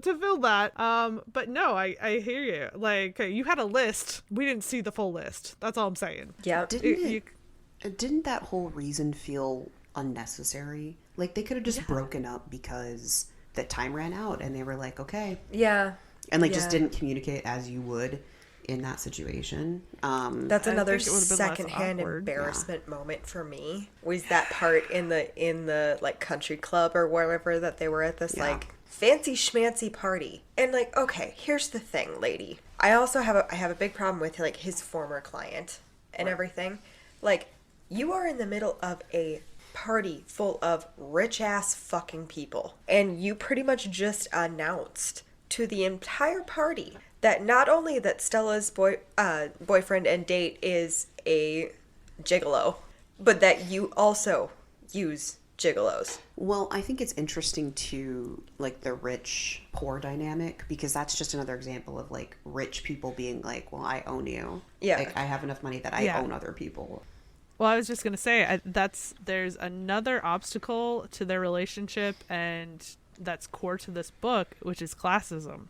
C: fill that. But no, I hear you. Like you had a list. We didn't see the full list. That's all I'm saying.
B: Yeah.
A: Didn't that whole reason feel unnecessary? Like they could have just broken up because the time ran out and they were like, okay.
B: Yeah.
A: And like just didn't communicate as you would in that situation.
B: That's another secondhand
C: awkward.
B: embarrassment moment for me. Was that part in the like country club or wherever that they were at this like fancy schmancy party. And like, okay, here's the thing, lady. I also have a big problem with like his former client and everything. Like, you are in the middle of a party full of rich ass fucking people, and you pretty much just announced to the entire party that not only that Stella's boyfriend and date is a gigolo, but that you also use gigolos.
A: Well, I think it's interesting to like the rich poor dynamic, because that's just another example of like rich people being like, well, I own you.
B: Yeah.
A: Like I have enough money that I own other people.
C: Well, I was just going to say there's another obstacle to their relationship, and that's core to this book, which is classism.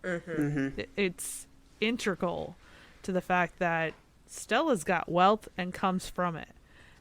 C: It's integral to the fact that Stella's got wealth and comes from it,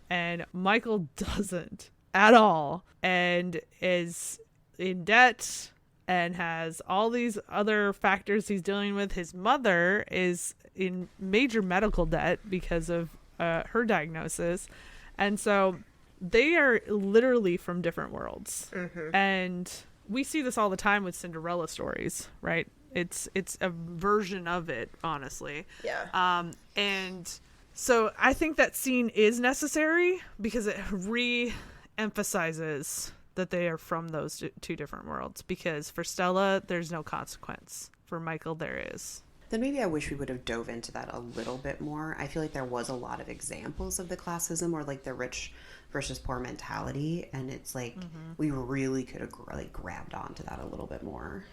C: and Michael doesn't at all, and is in debt and has all these other factors he's dealing with. His mother is in major medical debt because of her diagnosis, and so they are literally from different worlds. And we see this all the time with Cinderella stories, right? It's a version of it, honestly. And so I think that scene is necessary because it re-emphasizes that they are from those two different worlds, because for Stella there's no consequence, for Michael there is.
A: Then maybe I wish we would have dove into that a little bit more. I feel like there was a lot of examples of the classism or like the rich versus poor mentality, and it's like we really could have like grabbed onto that a little bit more.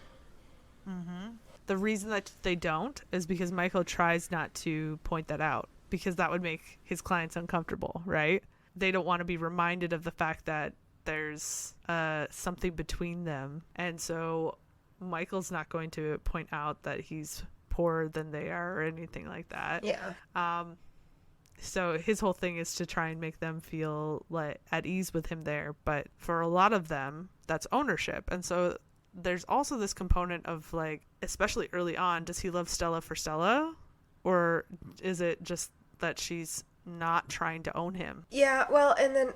C: The reason that they don't is because Michael tries not to point that out, because that would make his clients uncomfortable, right? They don't want to be reminded of the fact that there's something between them, and so Michael's not going to point out that he's poorer than they are or anything like that. So his whole thing is to try and make them feel like at ease with him there, but for a lot of them that's ownership. And so there's also this component of like, especially early on, does he love Stella for Stella, or is it just that she's not trying to own him?
B: Yeah, well, and then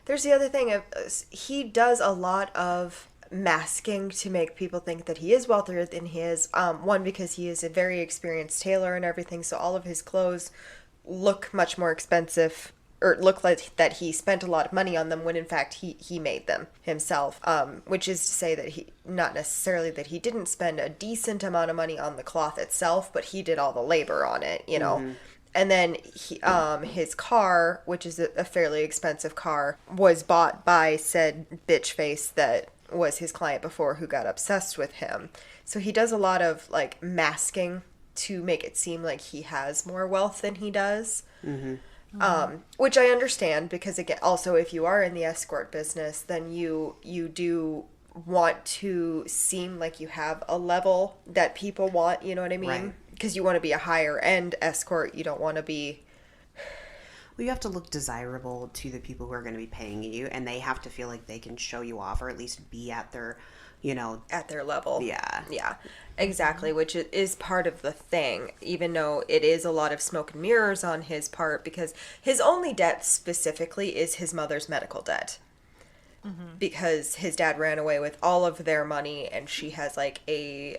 B: there's the other thing of he does a lot of masking to make people think that he is wealthier than he is. One, because he is a very experienced tailor and everything, so all of his clothes look much more expensive, or look like that he spent a lot of money on them when in fact he made them himself, which is to say that he, not necessarily that he didn't spend a decent amount of money on the cloth itself, but he did all the labor on it, you know. And then his car, which is a fairly expensive car, was bought by said bitch face that was his client before, who got obsessed with him. So he does a lot of like masking to make it seem like he has more wealth than he does. Which I understand, because again, also if you are in the escort business, then you do want to seem like you have a level that people want, you know what I mean? Because you want to be a higher end escort. You don't want to be...
A: Well, you have to look desirable to the people who are going to be paying you, and they have to feel like they can show you off, or at least be at their, you know...
B: At their level.
A: Yeah.
B: Yeah, exactly, which is part of the thing, even though it is a lot of smoke and mirrors on his part, because his only debt specifically is his mother's medical debt. Because his dad ran away with all of their money, and she has like a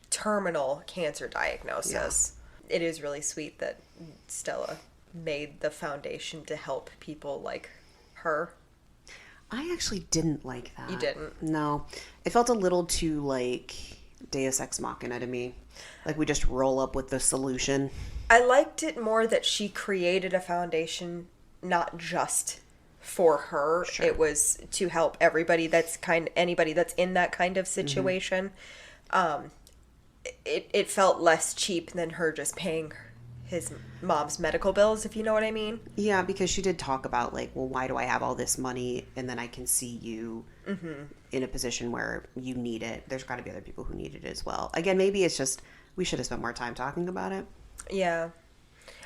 B: terminal cancer diagnosis. It is really sweet that Stella made the foundation to help people like her.
A: I actually didn't like that.
B: You didn't?
A: No. It felt a little too like Deus Ex Machina to me. Like we just roll up with the solution.
B: I liked it more that she created a foundation not just for her.
A: Sure.
B: It was to help everybody anybody that's in that kind of situation. It felt less cheap than her just paying his mom's medical bills, if you know what I mean.
A: Yeah, because she did talk about, like, well, why do I have all this money and then I can see you in a position where you need it? There's got to be other people who need it as well. Again, maybe it's just we should have spent more time talking about it.
B: Yeah.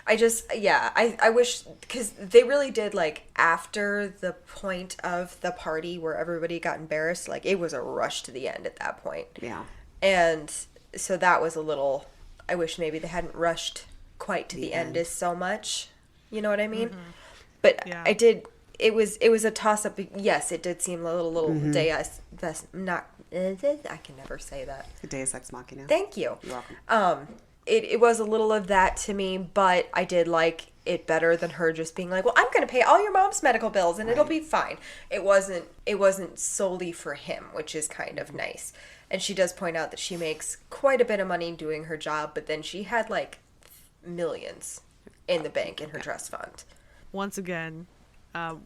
B: I wish, because they really did, like, after the point of the party where everybody got embarrassed, like, it was a rush to the end at that point.
A: Yeah.
B: And so that was a little, I wish maybe they hadn't rushed quite to the end as so much. You know what I mean? But
C: Yeah.
B: it was a toss-up. Yes, it did seem a little deus, not, I can never say that.
A: Deus Ex Machina.
B: Thank you.
A: You're welcome.
B: It was a little of that to me, but I did like it better than her just being like, well, I'm going to pay all your mom's medical bills and it'll be fine. It wasn't solely for him, which is kind of nice. And she does point out that she makes quite a bit of money doing her job, but then she had like millions in the bank in her trust fund.
C: Once again,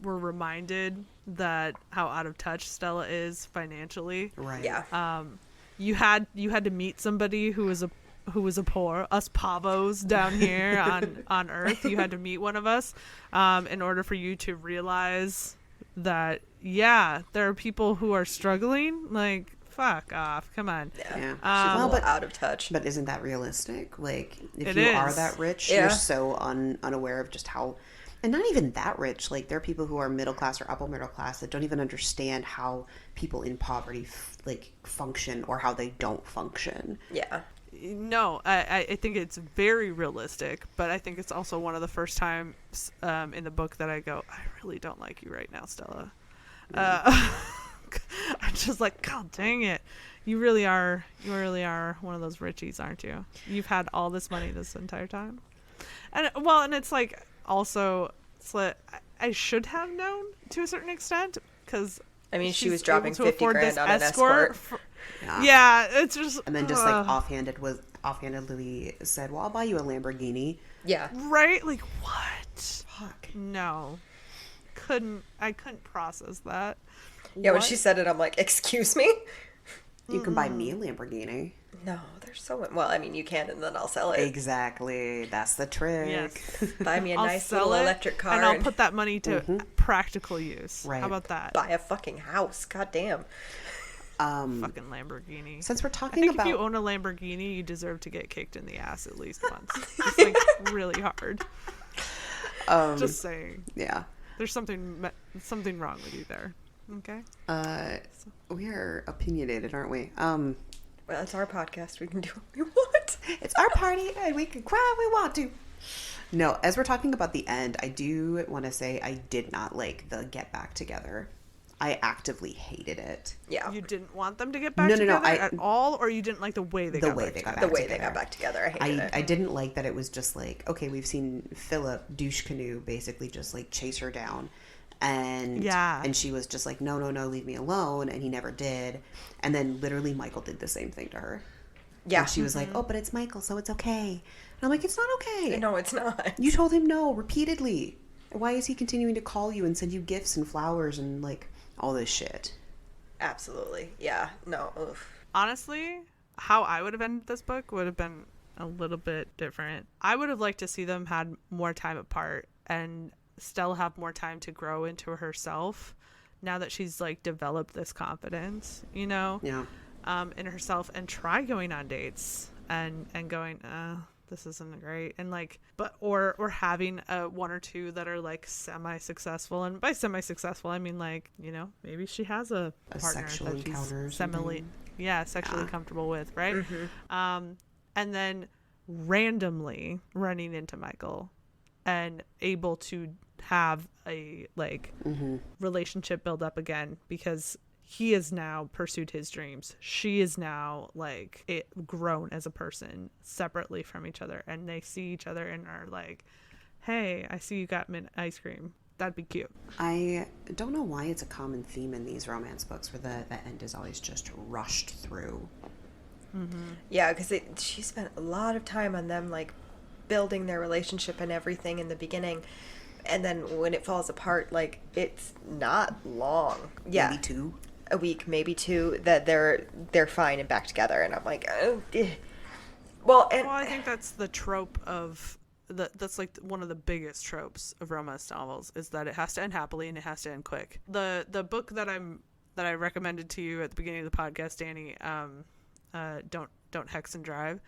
C: we're reminded that how out of touch Stella is financially.
A: Right.
B: Yeah.
C: You had to meet somebody who was a poor, us pavos down here on Earth. You had to meet one of us in order for you to realize that, yeah, there are people who are struggling. Like, fuck off. Come on.
B: Yeah.
A: Yeah.
B: She's a
A: Well,
B: little out of touch.
A: But isn't that realistic? Like, if
C: It
A: you
C: is.
A: are that rich,
B: Yeah.
A: you're so unaware of just how, and not even that rich. Like, there are people who are middle class or upper middle class that don't even understand how people in poverty function or how they don't function.
B: Yeah.
C: No, I think it's very realistic, but I think it's also one of the first times in the book that I go, I really don't like you right now, Stella. I'm just like, God dang it. You really are one of those richies, aren't you? You've had all this money this entire time. And it's like, also, it's like, I should have known to a certain extent, because
B: I mean, she was
C: she's
B: dropping
C: able to
B: 50
C: afford
B: grand
C: this
B: on an escort.
C: Yeah, it's just,
A: And then just like offhandedly said, well, I'll buy you a Lamborghini.
B: Yeah.
C: right? Like, what?
A: Fuck.
C: No. I couldn't process that.
B: Yeah, when
C: What?
B: she said it, I'm like, excuse me?
A: You can buy me a Lamborghini.
B: No, there's so... Well, I mean, you can, and then I'll sell it.
A: Exactly. That's the trick.
C: Yes.
B: Buy me a
C: I'll
B: nice
C: sell
B: little
C: it,
B: electric car
C: and I'll put that money to practical use.
A: Right.
C: How about that?
B: buy a fucking house. God damn.
C: Fucking Lamborghini.
A: Since we're
C: I
A: talking
C: think
A: about
C: if you own a Lamborghini, you deserve to get kicked in the ass at least once. It's like really hard. Just saying.
A: yeah.
C: There's something wrong with you there. Okay.
A: We are opinionated, aren't we?
B: Well, it's our podcast. We can do what we want.
A: It's our party and we can cry if we want to. No, as we're talking about the end, I do want to say I did not like the get back together. I actively hated it.
B: Yeah.
C: You didn't want them to get back
A: No,
C: together
A: I-
C: at all, or you didn't like the way they got back together?
B: The way they got back together. I hated it.
A: I didn't like that it was just like, okay, we've seen Philip douche canoe basically just like chase her down, and she was just like, no, leave me alone, and he never did. And then literally Michael did the same thing to her.
B: Yeah.
A: And she was like, oh, but it's Michael, so it's okay. And I'm like, it's not okay.
B: No, it's not.
A: You told him no repeatedly. Why is he continuing to call you and send you gifts and flowers and like all this shit?
B: Absolutely. Yeah. No. Oof.
C: Honestly, how I would have ended this book would have been a little bit different. I would have liked to see them had more time apart and Stella have more time to grow into herself now that she's like developed this confidence, you know,
A: Yeah.
C: in herself, and try going on dates and going, this isn't great, and like, but or having one or two that are like semi-successful, and by semi-successful I mean like, you know, maybe she has a partner
A: sexual
C: that
A: encounter or
C: she's
A: something.
C: sexually comfortable with, right? And then randomly running into Michael and able to have a like relationship build up again, because he has now pursued his dreams. She is now like grown as a person separately from each other, and they see each other and are like, hey, I see you got mint ice cream. That'd be cute.
A: I don't know why it's a common theme in these romance books where the end is always just rushed through.
B: Yeah, because she spent a lot of time on them, like, building their relationship and everything in the beginning. And then when it falls apart, like, it's not long. Yeah.
A: Maybe two.
B: A week, maybe two, that they're fine and back together. And I'm like, oh, eh. Well,
C: Well, I think that's the trope of that's like one of the biggest tropes of romance novels, is that it has to end happily and it has to end quick. The book that I recommended to you at the beginning of the podcast, Danny, don't hex and drive.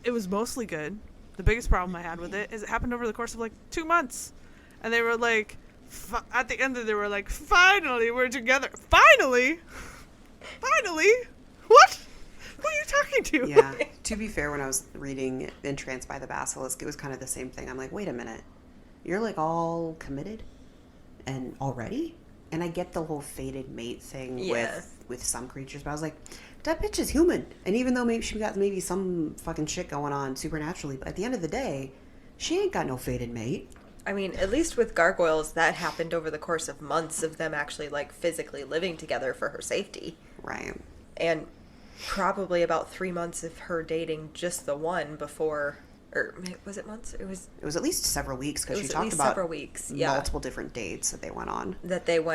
C: It was mostly good. The biggest problem I had with it is it happened over the course of like 2 months, and they were like, at the end of it, they were like, finally we're together. Finally, what? Who are you talking to?
A: Yeah. To be fair, when I was reading Entranced by the Basilisk, it was kind of the same thing. I'm like, wait a minute, you're like all committed and already? And I get the whole fated mate thing with some creatures, but I was like, that bitch is human. And even though maybe she got maybe some fucking shit going on supernaturally, but at the end of the day, she ain't got no fated mate.
B: I mean, at least with gargoyles, that happened over the course of months of them actually, like, physically living together for her safety.
A: Right.
B: And probably about 3 months of her dating just the one before, or was it months? It was
A: at least several weeks, because she
B: at
A: talked
B: least
A: about
B: several weeks, yeah,
A: multiple different dates that they went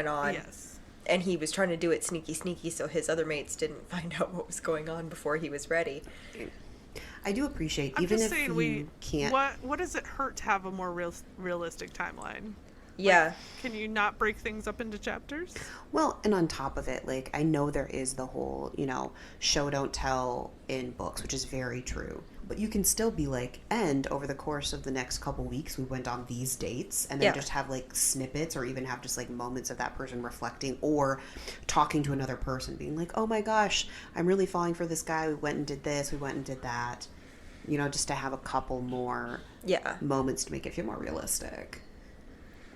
A: on.
C: Yes.
B: And he was trying to do it sneaky so his other mates didn't find out what was going on before he was ready.
A: I do appreciate,
C: I'm
A: even
C: just
A: if
C: saying,
A: you can't...
C: What does it hurt to have a more realistic timeline?
B: Yeah.
C: Like, can you not break things up into chapters?
A: Well, and on top of it, like, I know there is the whole, show don't tell in books, which is very true. But you can still be like, and over the course of the next couple weeks, we went on these dates, and then just have, like, snippets, or even have just, like, moments of that person reflecting, or talking to another person, being like, oh my gosh, I'm really falling for this guy, we went and did this, we went and did that. Just to have a couple more moments to make it feel more realistic.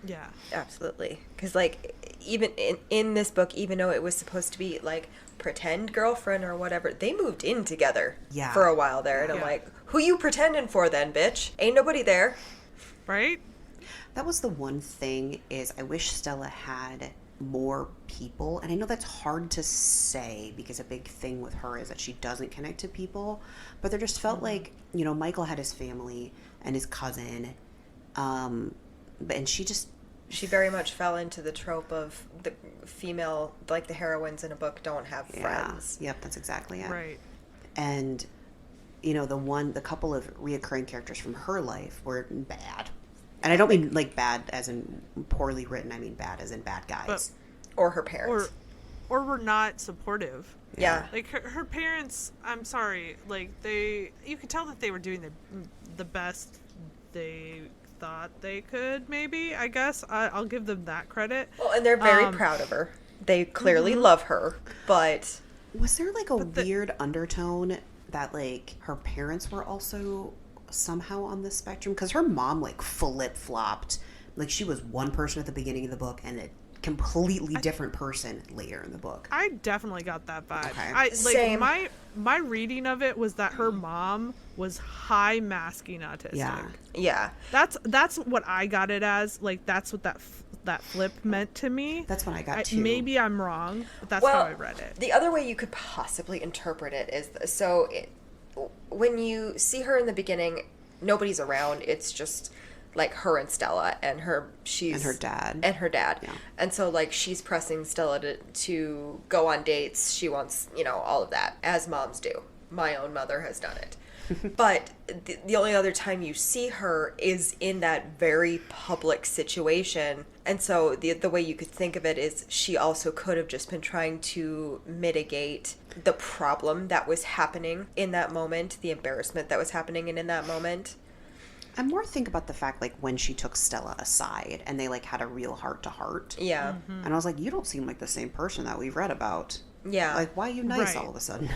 C: Yeah.
B: Absolutely. Because, like, even in this book, even though it was supposed to be, like, pretend girlfriend or whatever, they moved in together for a while there. And I'm like, who you pretending for then, bitch? Ain't nobody there.
C: Right?
A: That was the one thing, is I wish Stella had more people. And I know that's hard to say, because a big thing with her is that she doesn't connect to people. But there just felt like, Michael had his family and his cousin. And she
B: very much fell into the trope of the female, like the heroines in a book don't have friends.
A: Yep, that's exactly it.
C: Right.
A: And, the couple of reoccurring characters from her life were bad. And I don't mean, like, bad as in poorly written. I mean bad as in bad guys.
B: Or her parents.
C: Or were not supportive.
B: Yeah.
C: Like, her parents, I'm sorry, like, you could tell that they were doing the best they thought they could, maybe, I guess. I'll give them that credit.
B: Well, and they're very proud of her. They clearly love her, but...
A: Was there, like, a weird undertone that, like, her parents were also somehow on the spectrum? Because her mom, like, flip-flopped. Like, she was one person at the beginning of the book and a completely different person later in the book.
C: I definitely got that vibe.
A: Okay.
B: Same.
C: My reading of it was that her mom was high masking autistic.
B: Yeah.
C: That's what I got it as. Like, that's what that flip meant to me.
A: That's what I got too.
C: Maybe I'm wrong, but that's how I read it.
B: The other way you could possibly interpret it is when you see her in the beginning, nobody's around. It's just like her and Stella and her dad. Yeah. And so, like, she's pressing Stella to go on dates. She wants, all of that, as moms do. My own mother has done it. But the only other time you see her is in that very public situation. And so the way you could think of it is she also could have just been trying to mitigate the problem that was happening in that moment, the embarrassment that was happening in that moment.
A: I more think about the fact, like, when she took Stella aside and they, like, had a real heart-to-heart.
B: Yeah.
A: Mm-hmm. And I was like, you don't seem like the same person that we've read about.
B: Yeah.
A: Like, why are you nice all of a sudden?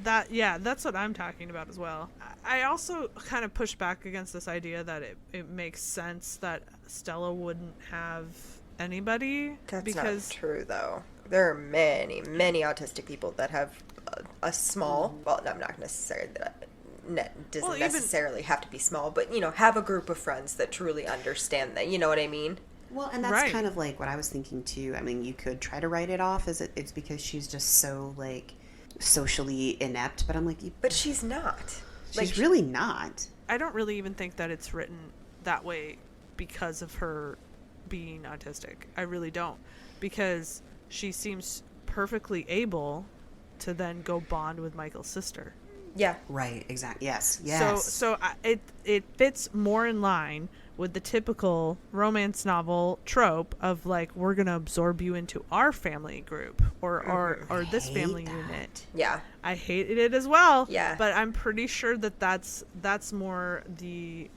C: That's what I'm talking about as well. I also kind of push back against this idea that it makes sense that Stella wouldn't have anybody.
B: That's not true, though. There are many, many autistic people that have a small, well, I'm not necessarily doesn't necessarily have to be small, but, have a group of friends that truly understand that, you know what I mean?
A: Well, and that's kind of like what I was thinking too. I mean, you could try to write it off as it's because she's just so, like, socially inept, but I'm like,
B: but she's not.
A: She's really not.
C: I don't really even think that it's written that way because of her being autistic. I really don't, because she seems perfectly able to then go bond with Michael's sister.
B: Yeah.
A: Right, exactly. Yes,
C: So
A: yes.
C: it fits more in line with the typical romance novel trope of like, we're gonna absorb you into our family group or this family
A: hate that.
C: unit.
B: Yeah.
C: I hated it as well.
B: Yeah.
C: But I'm pretty sure that that's more the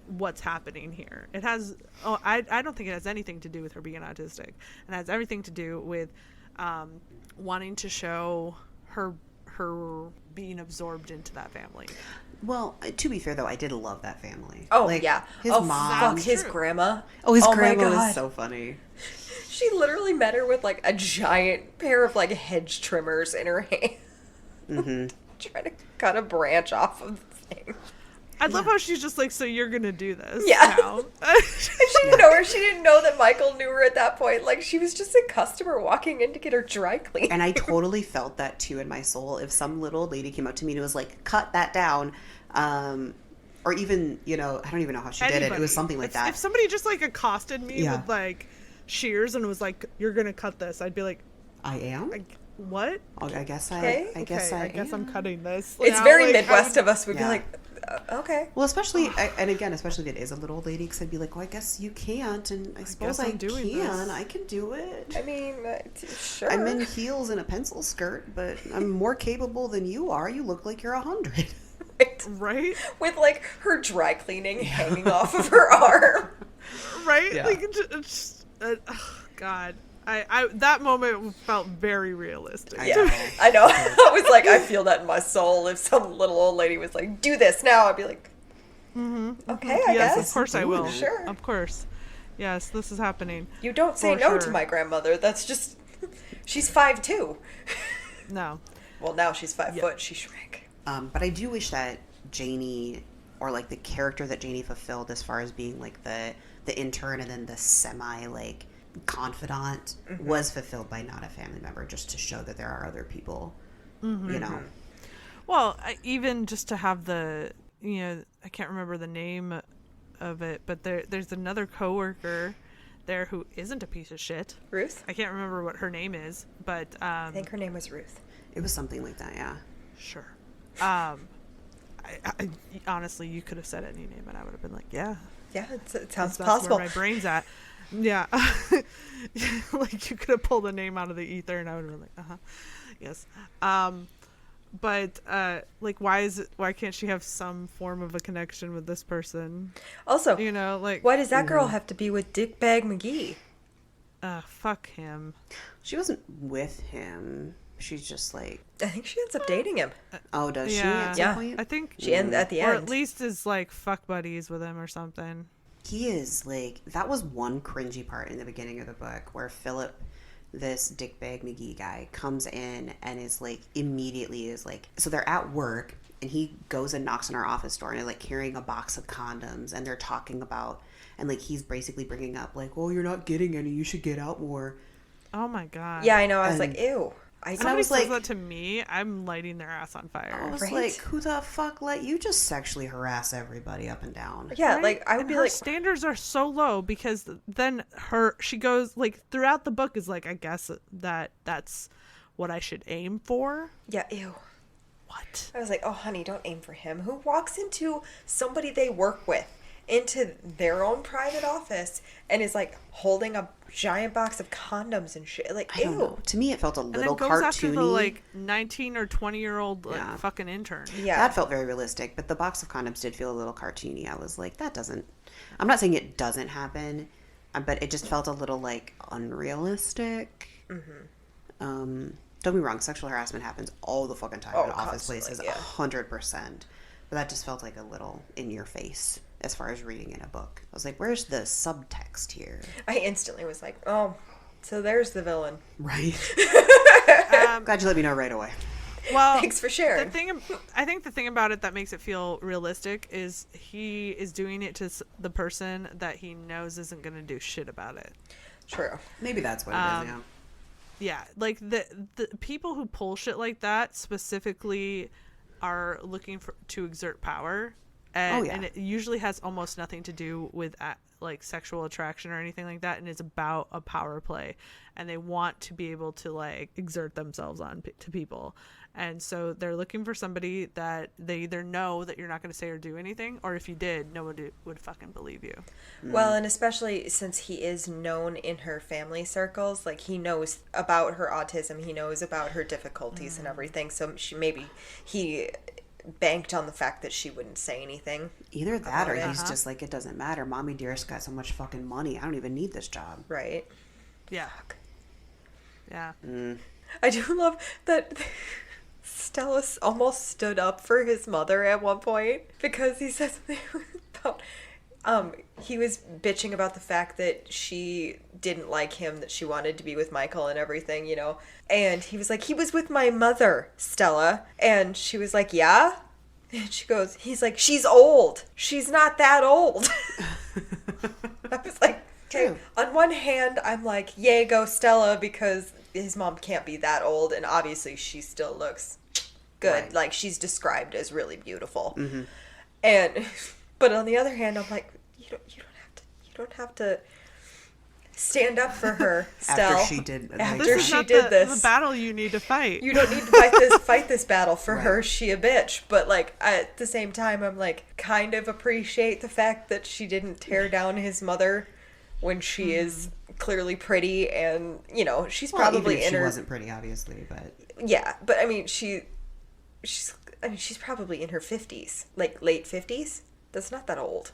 C: what's happening here. It has I don't think it has anything to do with her being autistic. It has everything to do with wanting to show her being absorbed into that family.
A: Well, to be fair, though, I did love that family.
B: Oh,
A: Like,
B: yeah.
A: His
B: oh,
A: mom.
B: fuck, his
C: True.
B: grandma.
A: Oh, his
B: my
A: grandma
B: God.
A: was so funny.
B: She literally met her with, like, a giant pair of, like, hedge trimmers in her hand.
A: Mm-hmm.
B: Trying to cut a branch off of the thing.
C: I love how she's just like, so you're gonna do this
B: Yeah.
C: now.
B: She didn't know her. She didn't know that Michael knew her at that point. Like, she was just a customer walking in to get her dry cleaned.
A: And I totally felt that, too, in my soul. If some little old lady came up to me and was like, cut that down, or even, I don't even know how she did it. It
C: Anybody.
A: was something like that.
C: If somebody just like accosted me
A: Yeah.
C: with like shears and was like, you're gonna cut this, I'd be like,
A: I am?
C: what?
A: I guess
B: Okay.
A: I guess I
C: guess I'm
A: am.
C: cutting this.
B: It's
C: Now,
B: very
C: like,
B: Midwest
C: I
B: of us. We'd
A: Yeah.
B: be like, okay.
A: Well, especially, especially if it is a little old lady, because I'd be like, well, I guess you can't, and I suppose
C: guess
A: I
C: I'm doing
A: can.
C: this.
A: I can do it.
B: I mean, sure.
A: I'm in heels and a pencil skirt, but I'm more capable than you are. You look like you're 100.
C: right?
B: With, like, her dry cleaning hanging off of her arm.
C: Right?
A: Yeah.
C: Like, God. I that moment felt very realistic.
B: Yeah, I know. I was like, I feel that in my soul. If some little old lady was like, do this now, I'd be like, okay, I
C: Yes,
B: guess.
C: of course I will.
B: Sure.
C: Of course. Yes, this is happening.
B: You don't say
C: For
B: no
C: sure.
B: to my grandmother. That's just, she's 5'2".
C: No.
B: Well, now she's 5 foot. She shrank.
A: But I do wish that Janie, or like the character that Janie fulfilled as far as being like the intern and then the semi like confidant was fulfilled by not a family member, just to show that there are other people,
C: Well, even just to have the, I can't remember the name of it, but there's another coworker there who isn't a piece of shit.
B: Ruth?
C: I can't remember what her name is, but
B: I think her name was Ruth.
A: It was something like that, yeah.
C: sure. I honestly, you could have said any name and I would have been like, yeah,
B: Yeah, it sounds
C: that's
B: possible.
C: where my brain's at. Yeah. Like you could have pulled a name out of the ether and I would have been like, yes. But like why can't she have some form of a connection with this person?
B: Also,
C: Like
B: why does that girl have to be with Dickbag McGee?
C: fuck him.
A: She wasn't with him. She's just like,
B: I think she ends up dating him.
A: oh, does she
C: Yeah.
A: at some
B: Yeah.
A: point?
C: I think
B: She ends at the
C: or
B: end.
C: at least is like fuck buddies with him or something.
A: He is like, that was one cringy part in the beginning of the book where Philip, this dickbag McGee guy, comes in and is like, immediately is like, so they're at work and he goes and knocks on our office door and is like carrying a box of condoms and they're talking about, and like he's basically bringing up like, well, you're not getting any, you should get out more.
C: Oh my god.
B: Yeah, I know. I was
A: And-
B: like, ew.
C: Somebody
A: was
C: says
A: like-
C: that to me, I'm lighting their ass on fire.
A: I was
B: Right?
A: like, who the fuck let you just sexually harass everybody up and down?
B: Yeah,
C: Right?
B: like, I would
C: And
B: be
C: her
B: like,
C: standards are so low because then she goes like throughout the book is like, I guess that's what I should aim for.
B: yeah, ew.
C: What?
B: I was like, oh, honey, don't aim for him. Who walks into somebody they work with, into their own private office, and is like holding a giant box of condoms and shit? Like,
A: I don't
B: ew.
A: know. To me, it felt a
C: And then
A: little
C: goes
A: cartoony.
C: after the like 19 or 20-year-old like,
A: Yeah.
C: fucking intern.
B: Yeah.
A: That felt very realistic, but the box of condoms did feel a little cartoony. I was like, that doesn't... I'm not saying it doesn't happen, but it just felt a little, like, unrealistic. Don't get me wrong, sexual harassment happens all the fucking time
B: Oh,
A: in office
B: constantly,
A: places,
B: yeah.
A: 100%. But that just felt like a little in your face as far as reading in a book. I was like, where's the subtext here?
B: I instantly was like, oh, so there's the villain.
A: Right. Glad you let me know right away.
C: Well,
B: Thanks for sharing.
C: I think the thing about it that makes it feel realistic is he is doing it to the person that he knows isn't going to do shit about it.
B: True.
A: Maybe that's what it is, yeah.
C: Yeah, like the people who pull shit like that specifically are looking to exert power, And,
A: Oh, yeah.
C: and it usually has almost nothing to do with like sexual attraction or anything like that, and it's about a power play, and they want to be able to like exert themselves to people, and so they're looking for somebody that they either know that you're not going to say or do anything, or if you did, no one would fucking believe you.
B: Well, and especially since he is known in her family circles, like he knows about her autism, he knows about her difficulties and everything, so he banked on the fact that she wouldn't say anything.
A: Either that or he's just like, it doesn't matter. Mommy Dearest got so much fucking money. I don't even need this job.
B: Right.
C: Yeah. Yeah.
B: I do love that Stella almost stood up for his mother at one point because he said something about he was bitching about the fact that she didn't like him, that she wanted to be with Michael and everything, you know. And he was like, he was with my mother, Stella. And she was like, yeah? And he's like, she's old. She's not that old. I was like, okay. On one hand, I'm like, yay, go Stella, because his mom can't be that old. And obviously she still looks good.
A: Right.
B: Like, she's described as really beautiful.
A: Mm-hmm.
B: But on the other hand, I'm like, you don't have to stand up for her, Stell.
A: After she did
C: The battle you need to fight.
B: You don't need to fight this battle for
A: Right.
B: her. She a bitch. But like at the same time, I'm like kind of appreciate the fact that she didn't tear down his mother when she is clearly pretty, and you know she's probably
A: even if
B: in her.
A: She wasn't pretty, obviously, but
B: Yeah, but I mean she's probably in her 50s, like late 50s. That's not that old.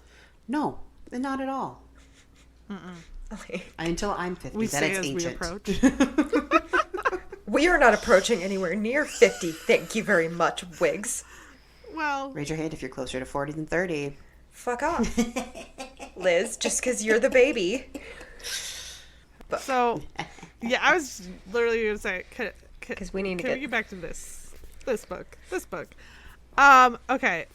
A: no, not at all.
B: Okay.
A: Until I'm 50,
C: We
A: then
C: say
A: it's
C: as
A: ancient.
C: we approach.
B: We are not approaching anywhere near 50. Thank you very much, Wigs.
C: Well,
A: Raise your hand if you're closer to 40 than 30.
B: Fuck off, Liz. Just because you're the baby.
C: so yeah, I was literally going to say,
B: Because we need to
C: can we
B: get.
C: get back to this book? Okay.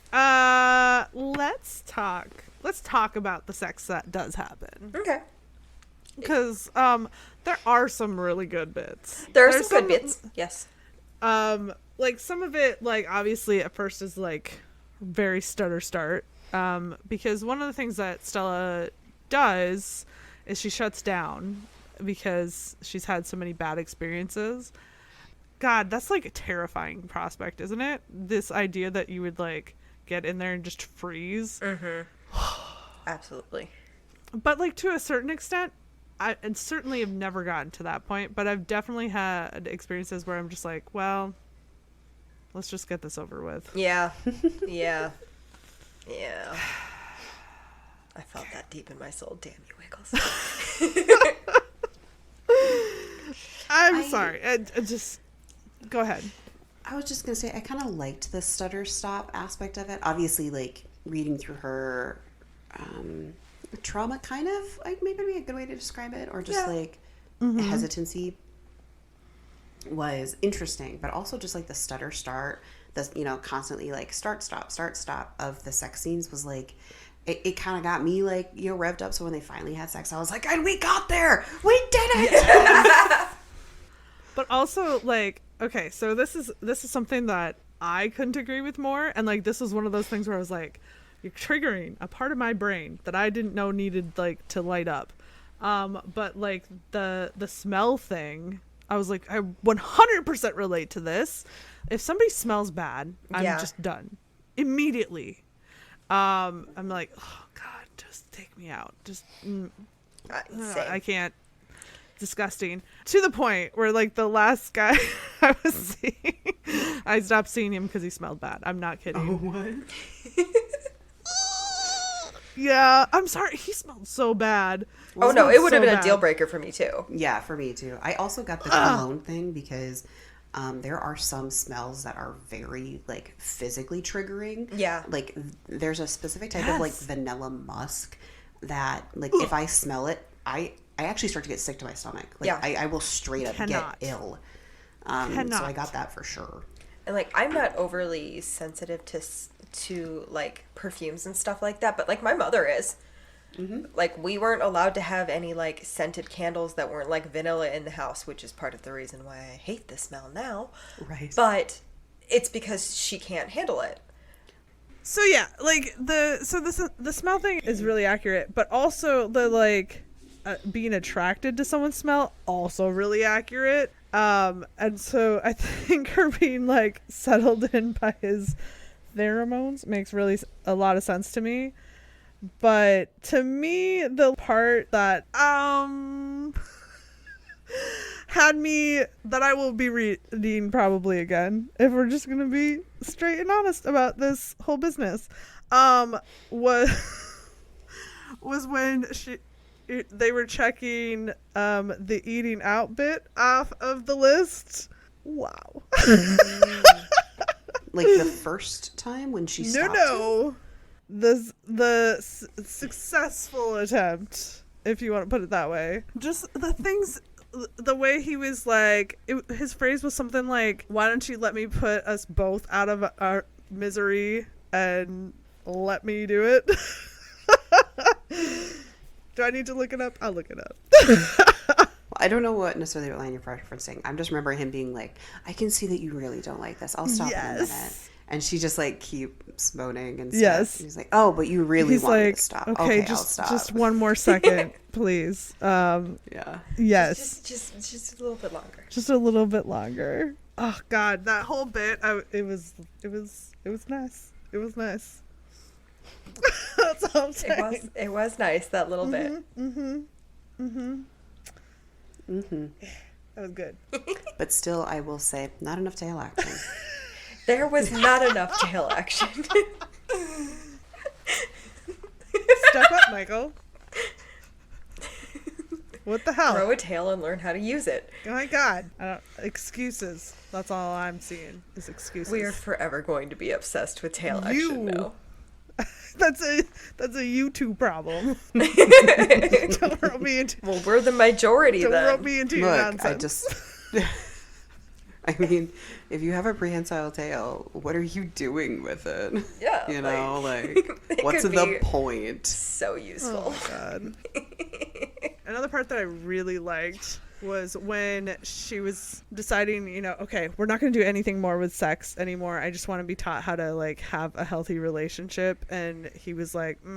C: Let's talk about the sex that does happen,
B: Okay.
C: because there are some really good bits.
B: There are
C: There's
B: some good bits. Yes.
C: Like some of it, like obviously at first is like very stutter start, because one of the things that Stella does is she shuts down because she's had so many bad experiences. God, that's like a terrifying prospect, isn't it? This idea that you would like get in there and just freeze.
B: Absolutely.
C: But like to a certain extent, I certainly have never gotten to that point, but I've definitely had experiences where I'm just like, well, let's just get this over with.
B: Yeah. Yeah. Yeah. I felt that deep in my soul. Damn you, Wiggles.
C: I'm sorry. I just go ahead.
A: I was just going to say, I kind of liked the stutter stop aspect of it. Obviously, like, reading through her trauma, kind of, like, maybe be a good way to describe it, or just, like, hesitancy was interesting, but also just, like, the stutter start, the, you know, constantly, like, start, stop of the sex scenes was, like, it kind of got me, like, you know, revved up, so when they finally had sex, I was like, and we got there! We did it!
C: But also, like, okay, so this is something that I couldn't agree with more, and like this is one of those things where I was like, you're triggering a part of my brain that I didn't know needed like to light up. But like the smell thing, I was like, I 100% relate to this. If somebody smells bad, I'm just done immediately. I'm like, oh God, just take me out. Just I can't. Disgusting, to the point where like the last guy I was seeing, I stopped seeing him because he smelled bad. I'm not kidding.
A: Oh, what?
C: Yeah, I'm sorry, he smelled so bad.
B: Oh no, it would have been a deal breaker for me too.
A: Yeah, for me too. I also got the cologne thing because there are some smells that are very like physically triggering.
B: Yeah.
A: Like there's a specific type of like vanilla musk that like if I smell it, I actually start to get sick to my stomach. Like I will straight up get ill. So I got that for sure.
B: And like I'm not overly sensitive to like perfumes and stuff like that, but like my mother is. Like we weren't allowed to have any like scented candles that weren't like vanilla in the house, which is part of the reason why I hate the smell now.
A: Right.
B: But it's because she can't handle it.
C: So yeah, like the smell thing is really accurate, but also the like being attracted to someone's smell also really accurate. And so I think her being like settled in by his pheromones makes really a lot of sense to me. But to me, the part that had me, that I will be reading probably again, if we're just gonna be straight and honest about this whole business, was when they were checking the eating out bit off of the list. Wow.
A: Like the first time when she stopped?
C: No. The successful attempt, if you want to put it that way. Just the things, the way he was like, his phrase was something like, why don't you let me put us both out of our misery and let me do it? Do I need to look it up? I'll look it up.
A: I don't know what necessarily line you're referencing. I'm just remembering him being like, I can see that you really don't like this. I'll stop in a minute. And she just like keeps moaning and stuff.
C: Yes.
A: And he's like, oh, but you really want me to stop. Okay, I'll stop.
C: Just one more second, please.
A: Yeah.
C: Yes.
B: Just a little bit longer.
C: Just a little bit longer. Oh God, that whole bit. It was nice. It was nice. That's all I'm saying.
B: It was nice, that little bit.
C: That was good.
A: But still, I will say, not enough tail action.
B: There was not enough tail action.
C: Step up, Michael. What the hell?
B: Grow a tail and learn how to use it.
C: Oh my God. Excuses. That's all I'm seeing is excuses.
B: We are forever going to be obsessed with tail action now.
C: That's a you two problem. Don't rope me into.
B: Well, we're the majority
C: Don't
B: then.
C: rope me into your nonsense.
A: I mean, if you have a prehensile tail, what are you doing with it?
B: Yeah,
A: You know, like what's the point?
B: So useful.
C: Oh God. Another part that I really liked was when she was deciding, okay, we're not going to do anything more with sex anymore. I just want to be taught how to like have a healthy relationship. And he was like, I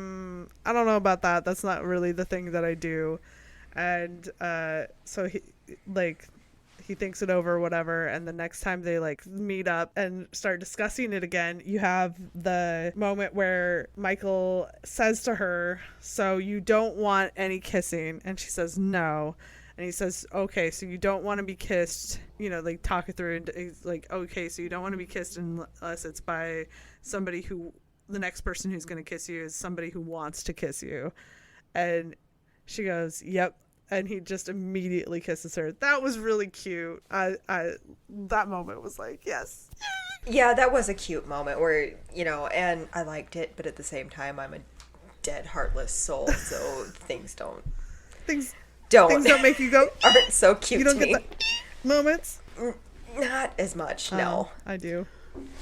C: don't know about that. That's not really the thing that I do. And so he thinks it over, whatever, and the next time they like meet up and start discussing it again, you have the moment where Michael says to her, so you don't want any kissing? And she says no. And he says, okay, so you don't want to be kissed, like talk it through. And he's like, okay, so you don't want to be kissed unless it's by somebody who, the next person who's going to kiss you is somebody who wants to kiss you. And she goes, yep. And he just immediately kisses her. That was really cute. That moment was like, yes.
B: Yeah, that was a cute moment where, and I liked it, but at the same time, I'm a dead, heartless soul, so things don't
C: make you go,
B: aren't so cute.
C: You don't
B: to me.
C: get the moments?
B: Not as much, no.
C: I do.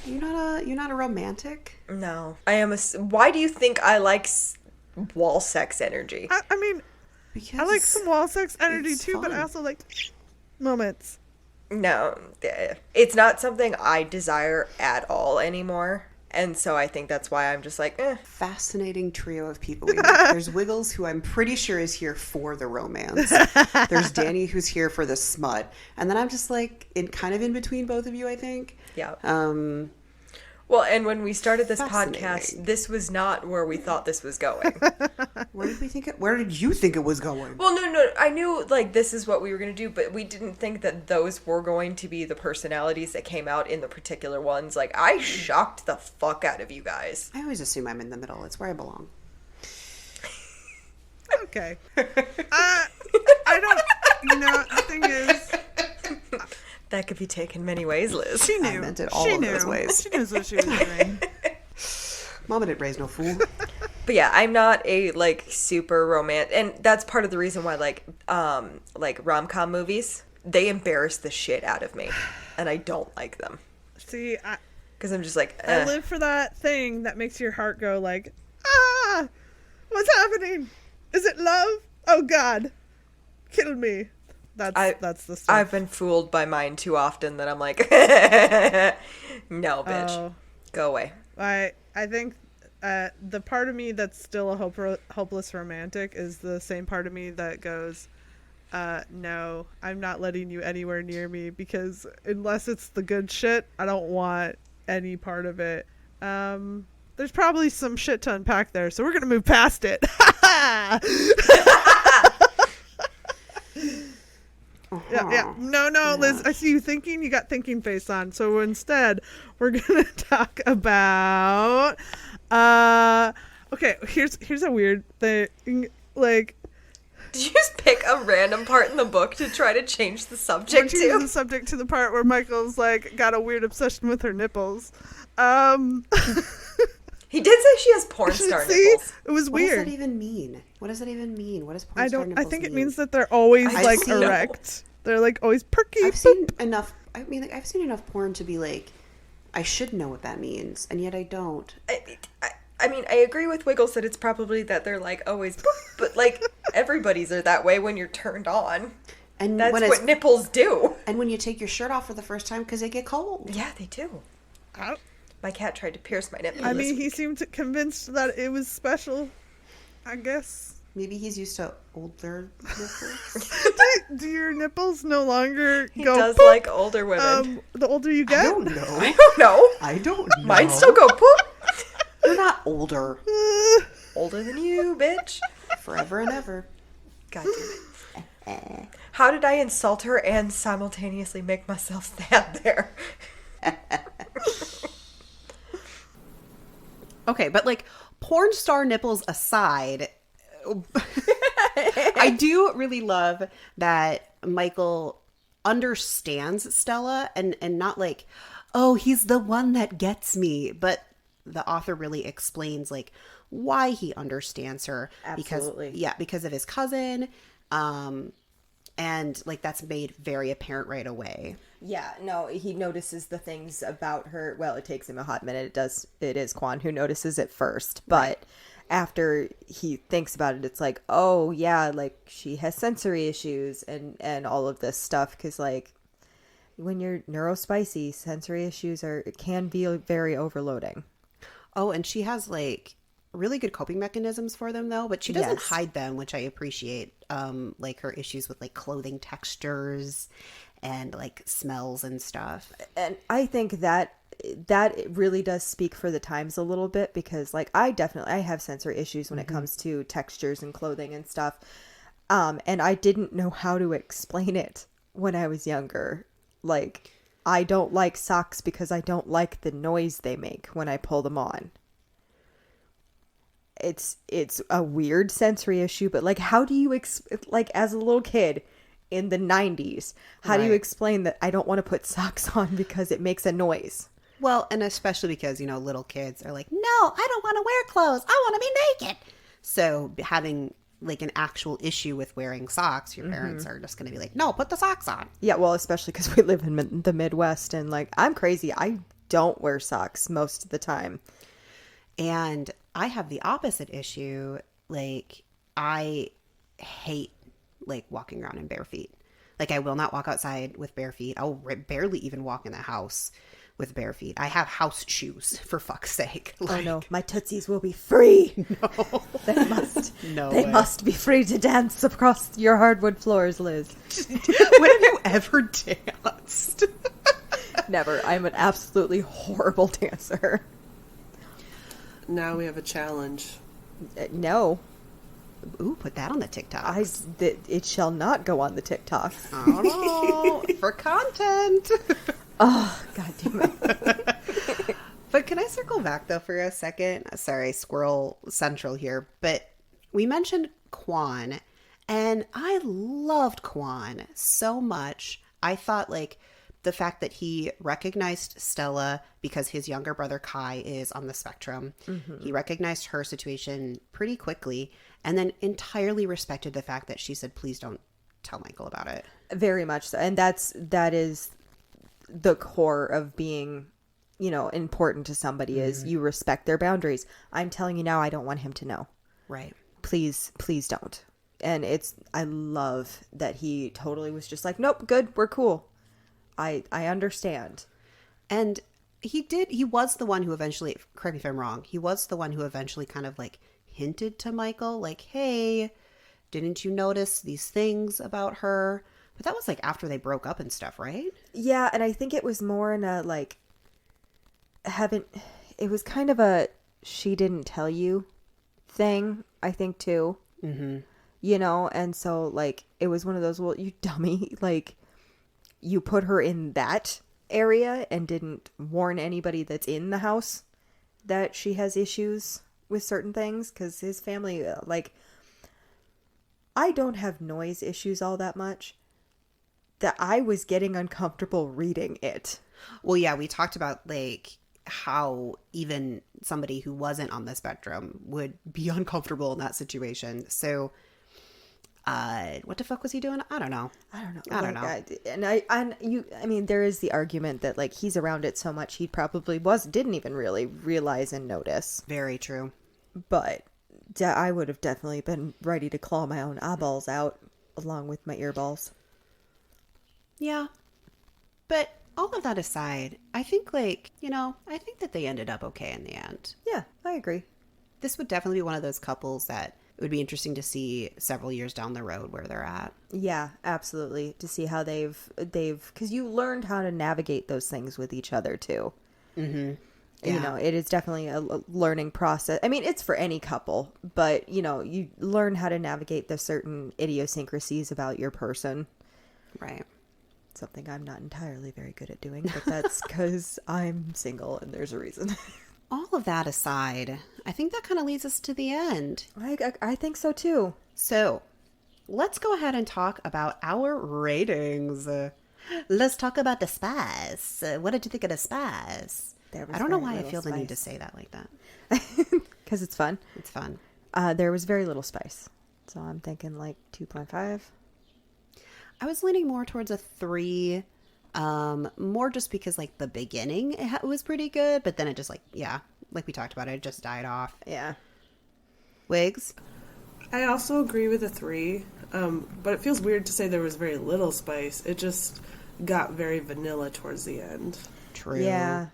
A: You're not a romantic?
B: No. I am why do you think I like wall sex energy?
C: I mean,
A: Because
C: I like some wall sex energy too, but I also like moments.
B: No, it's not something I desire at all anymore. And so I think that's why I'm just like,
A: Fascinating trio of people we met. There's Wiggles, who I'm pretty sure is here for the romance. There's Danny, who's here for the smut. And then I'm just like, kind of in between both of you, I think.
B: Yeah. Well, and when we started this podcast, this was not where we thought this was going.
A: Where did you think it was going?
B: Well, no, I knew, like, this is what we were going to do, but we didn't think that those were going to be the personalities that came out in the particular ones. Like, I shocked the fuck out of you guys.
A: I always assume I'm in the middle. It's where I belong.
C: Okay. I don't, the thing is...
B: That could be taken many ways, Liz.
C: She knew.
A: I meant it all of those ways.
C: She knows what she was doing.
A: Mama didn't raise no fool.
B: But yeah, I'm not a, like, super romantic, and that's part of the reason why, like rom-com movies, they embarrass the shit out of me, and I don't like them.
C: See,
B: because I'm just like,
C: I live for that thing that makes your heart go like, what's happening? Is it love? Oh God, kill me. That's the stuff.
B: I've been fooled by mine too often that I'm like, no, bitch, go away.
C: I think the part of me that's still a hopeless romantic is the same part of me that goes, no, I'm not letting you anywhere near me, because unless it's the good shit, I don't want any part of it. There's probably some shit to unpack there, so we're gonna move past it. Yeah. No, Liz, I see you thinking. You got thinking face on. So instead, we're gonna talk about. Okay, here's a weird thing. Like,
B: did you just pick a random part in the book to try to change the subject to?
C: Change the subject to the part where Michael's like got a weird obsession with her nipples.
B: He did say she has porn star nipples.
C: It was weird.
A: What does that even mean? What does porn star nipples
C: I think it
A: mean?
C: means that they're always
A: I've seen-
C: erect. They're like always perky.
A: I've seen enough. I mean, like, I've seen enough porn to be like, I should know what that means, and yet I don't.
B: I mean, I agree with Wiggles that it's probably that they're like always, but like everybody's are that way when you're turned on.
A: And
B: that's what nipples do.
A: And when you take your shirt off for the first time because they get cold.
B: Yeah, they do. My cat tried to pierce my nipple.
C: I mean, he seemed convinced that it was special, I guess.
A: Maybe he's used to older nipples.
C: Do your nipples no longer
B: he
C: go
B: does
C: poop?
B: like older women.
C: The older you get?
A: I don't know.
B: I don't know.
A: know.
B: Mine still go poop.
A: You're not older.
B: Older than you, bitch.
A: Forever and ever.
B: God damn it. How did I insult her and simultaneously make myself stand there?
A: Okay, but like porn star nipples aside, I do really love that Michael understands Stella and not like, oh, he's the one that gets me, but the author really explains like why he understands her.
B: Absolutely.
A: Because of his cousin. And like that's made very apparent right away.
B: Yeah, no, he notices the things about her. Well, it takes him a hot minute. It is Quan who notices it first, but right. After he thinks about it, it's like, oh yeah, like she has sensory issues and all of this stuff. Because like when you're neurospicy, sensory issues can be very overloading.
A: Oh, and she has like really good coping mechanisms for them though, but she doesn't hide them, which I appreciate. Like her issues with like clothing textures and like smells and stuff.
B: And I think that really does speak for the times a little bit, because like I have sensory issues when it comes to textures and clothing and stuff. And I didn't know how to explain it when I was younger. Like, I don't like socks because I don't like the noise they make when I pull them on. It's a weird sensory issue, but like, how do you like as a little kid in the 90s, how do you explain that I don't want to put socks on because it makes a noise?
A: Well, and especially because, you know, little kids are like, no, I don't want to wear clothes. I want to be naked. So having like an actual issue with wearing socks, your parents are just going to be like, no, put the socks on.
B: Yeah, well, especially because we live in the Midwest, and like, I'm crazy. I don't wear socks most of the time.
A: And I have the opposite issue. Like, I hate like walking around in bare feet. Like, I will not walk outside with bare feet. I'll barely even walk in the house with bare feet. I have house shoes, for fuck's sake. Like,
B: oh no, my tootsies will be free.
A: No.
B: They must.
A: No
B: They
A: way.
B: must be free to dance across your hardwood floors, Liz.
A: When have you ever danced?
B: Never. I'm an absolutely horrible dancer.
D: Now we have a challenge.
B: No.
A: Ooh, put that on the TikTok.
B: It shall not go on the TikTok.
A: Oh, no. For content.
B: Oh, God damn it.
A: But can I circle back, though, for a second? Sorry, squirrel central here. But we mentioned Quan, and I loved Quan so much. I thought, like, the fact that he recognized Stella because his younger brother Kai is on the spectrum. Mm-hmm. He recognized her situation pretty quickly and then entirely respected the fact that she said, please don't tell Michael about it.
B: Very much so. And that is the core of being, you know, important to somebody is you respect their boundaries. I'm telling you now, I don't want him to know.
A: Right.
B: Please don't. And I love that he totally was just like, nope, good, we're cool. I understand.
A: And He was the one who eventually, correct me if I'm wrong, he was the one who eventually kind of like hinted to Michael, like, hey, didn't you notice these things about her? But that was like after they broke up and stuff, right?
B: Yeah, and I think it was more in a like it was kind of a she didn't tell you thing, I think too. Mm-hmm. You know, and so like it was one of those, well, you dummy, like you put her in that area and didn't warn anybody that's in the house that she has issues with certain things, because his family, like, I don't have noise issues all that much, that I was getting uncomfortable reading it.
A: Well, yeah, we talked about like how even somebody who wasn't on the spectrum would be uncomfortable in that situation. So what the fuck was he doing? I don't know.
B: I don't know. I mean, there is the argument that like he's around it so much he probably didn't even really realize and notice.
A: Very true.
B: But I would have definitely been ready to claw my own eyeballs out along with my earballs.
A: Yeah. But all of that aside, I think like, I think that they ended up okay in the end.
B: Yeah, I agree.
A: This would definitely be one of those couples that it would be interesting to see several years down the road where they're at.
B: Yeah, absolutely. To see how they've, because you learned how to navigate those things with each other too. Mm-hmm. Yeah. It is definitely a learning process. I mean, it's for any couple, but you learn how to navigate the certain idiosyncrasies about your person.
A: Right.
B: Something I'm not entirely very good at doing, but that's because I'm single and there's a reason.
A: All of that aside, I think that kind of leads us to the end.
B: I think so too.
A: So let's go ahead and talk about our ratings. Let's talk about the spice. What did you think of the spice? I don't know why I feel the need to say that like that.
B: Because it's fun.
A: It's fun.
B: There was very little spice. So I'm thinking like 2.5.
A: I was leaning more towards a 3. More just because like the beginning it was pretty good, but then it just like we talked about, it just died off.
B: Yeah.
A: Wigs?
D: I also agree with a 3, but it feels weird to say there was very little spice. It just got very vanilla towards the end.
A: True.
B: Yeah.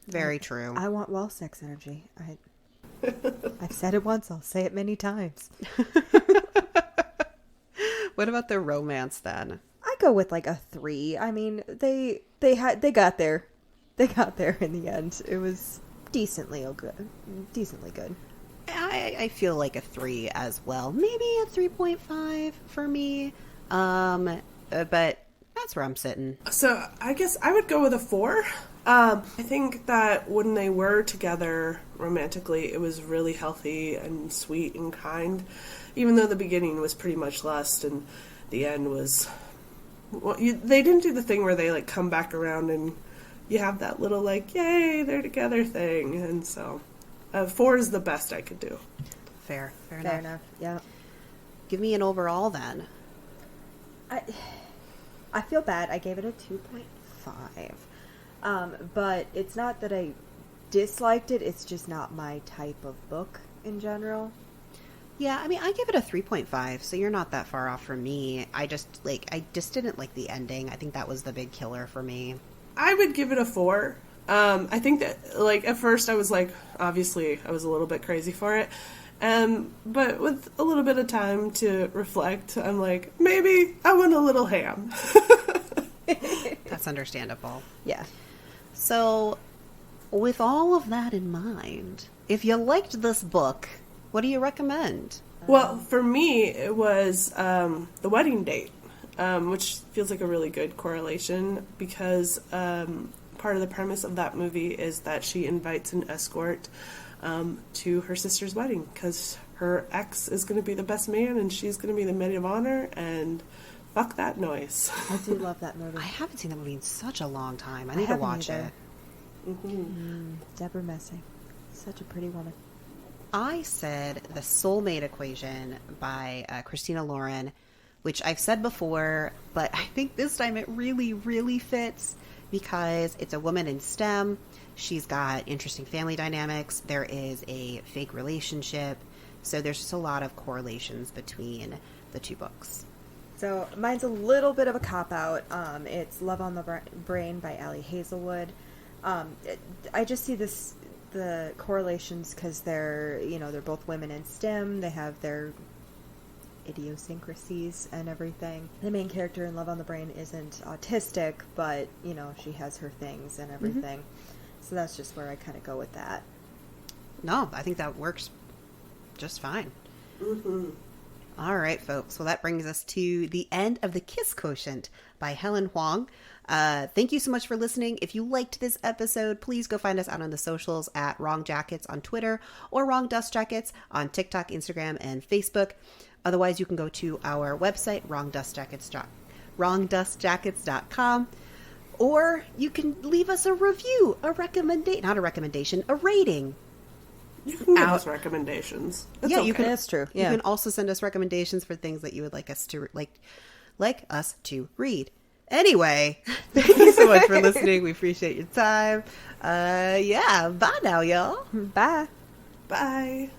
A: Very true.
B: I want wall sex energy. I've said it once, I'll say it many times.
A: What about the romance then?
B: I go with like a 3. I mean, they got there. They got there in the end. It was decently good.
A: I feel like a 3 as well. Maybe a 3.5 for me. But that's where I'm sitting.
D: So I guess I would go with a 4. I think that when they were together romantically, it was really healthy and sweet and kind. Even though the beginning was pretty much lust and the end was... Well, they didn't do the thing where they like come back around and you have that little like, yay, they're together thing. And so 4 is the best I could do.
A: Fair
B: enough. Yeah.
A: Give me an overall then.
B: I feel bad. I gave it a 2.5. But it's not that I disliked it. It's just not my type of book in general.
A: Yeah, I mean, I give it a 3.5, so you're not that far off from me. I just didn't like the ending. I think that was the big killer for me.
D: I would give it a 4. I think that, like, at first I was like, obviously, I was a little bit crazy for it. But with a little bit of time to reflect, I'm like, maybe I went a little ham.
A: That's understandable.
B: Yeah.
A: So, with all of that in mind, if you liked this book, what do you recommend?
D: Well, for me, it was The Wedding Date, which feels like a really good correlation because part of the premise of that movie is that she invites an escort to her sister's wedding because her ex is going to be the best man and she's going to be the maid of honor, and fuck that noise.
B: I do love that movie.
A: I haven't seen that movie in such a long time. I need to watch it.
B: Deborah Messing. Such a pretty woman.
A: I said The Soulmate Equation by Christina Lauren, which I've said before, but I think this time it really, really fits because it's a woman in STEM. She's got interesting family dynamics. There is a fake relationship. So there's just a lot of correlations between the two books.
B: So mine's a little bit of a cop-out. It's Love on the Brain by Allie Hazelwood. I just see the correlations because they're both women in STEM. They have their idiosyncrasies and everything. The main character in Love on the Brain isn't autistic, but she has her things and everything. So that's just where I kind of go with that.
A: No, I think that works just fine. All right, folks. Well, that brings us to the end of the Kiss Quotient by Helen Hoang. Thank you so much for listening. If you liked this episode, please go find us out on the socials at Wrong Jackets on Twitter or Wrong Dust Jackets on TikTok, Instagram, and Facebook. Otherwise, you can go to our website, wrongdustjackets.com, or you can leave us a review, a rating.
D: You can give us recommendations. That's
A: yeah,
D: okay.
A: you can.
B: That's true.
A: You
B: Yeah.
A: can also send us recommendations for things that you would like us to read. Anyway, thank you so much for listening. We appreciate your time. Bye now, y'all.
B: Bye.
D: Bye.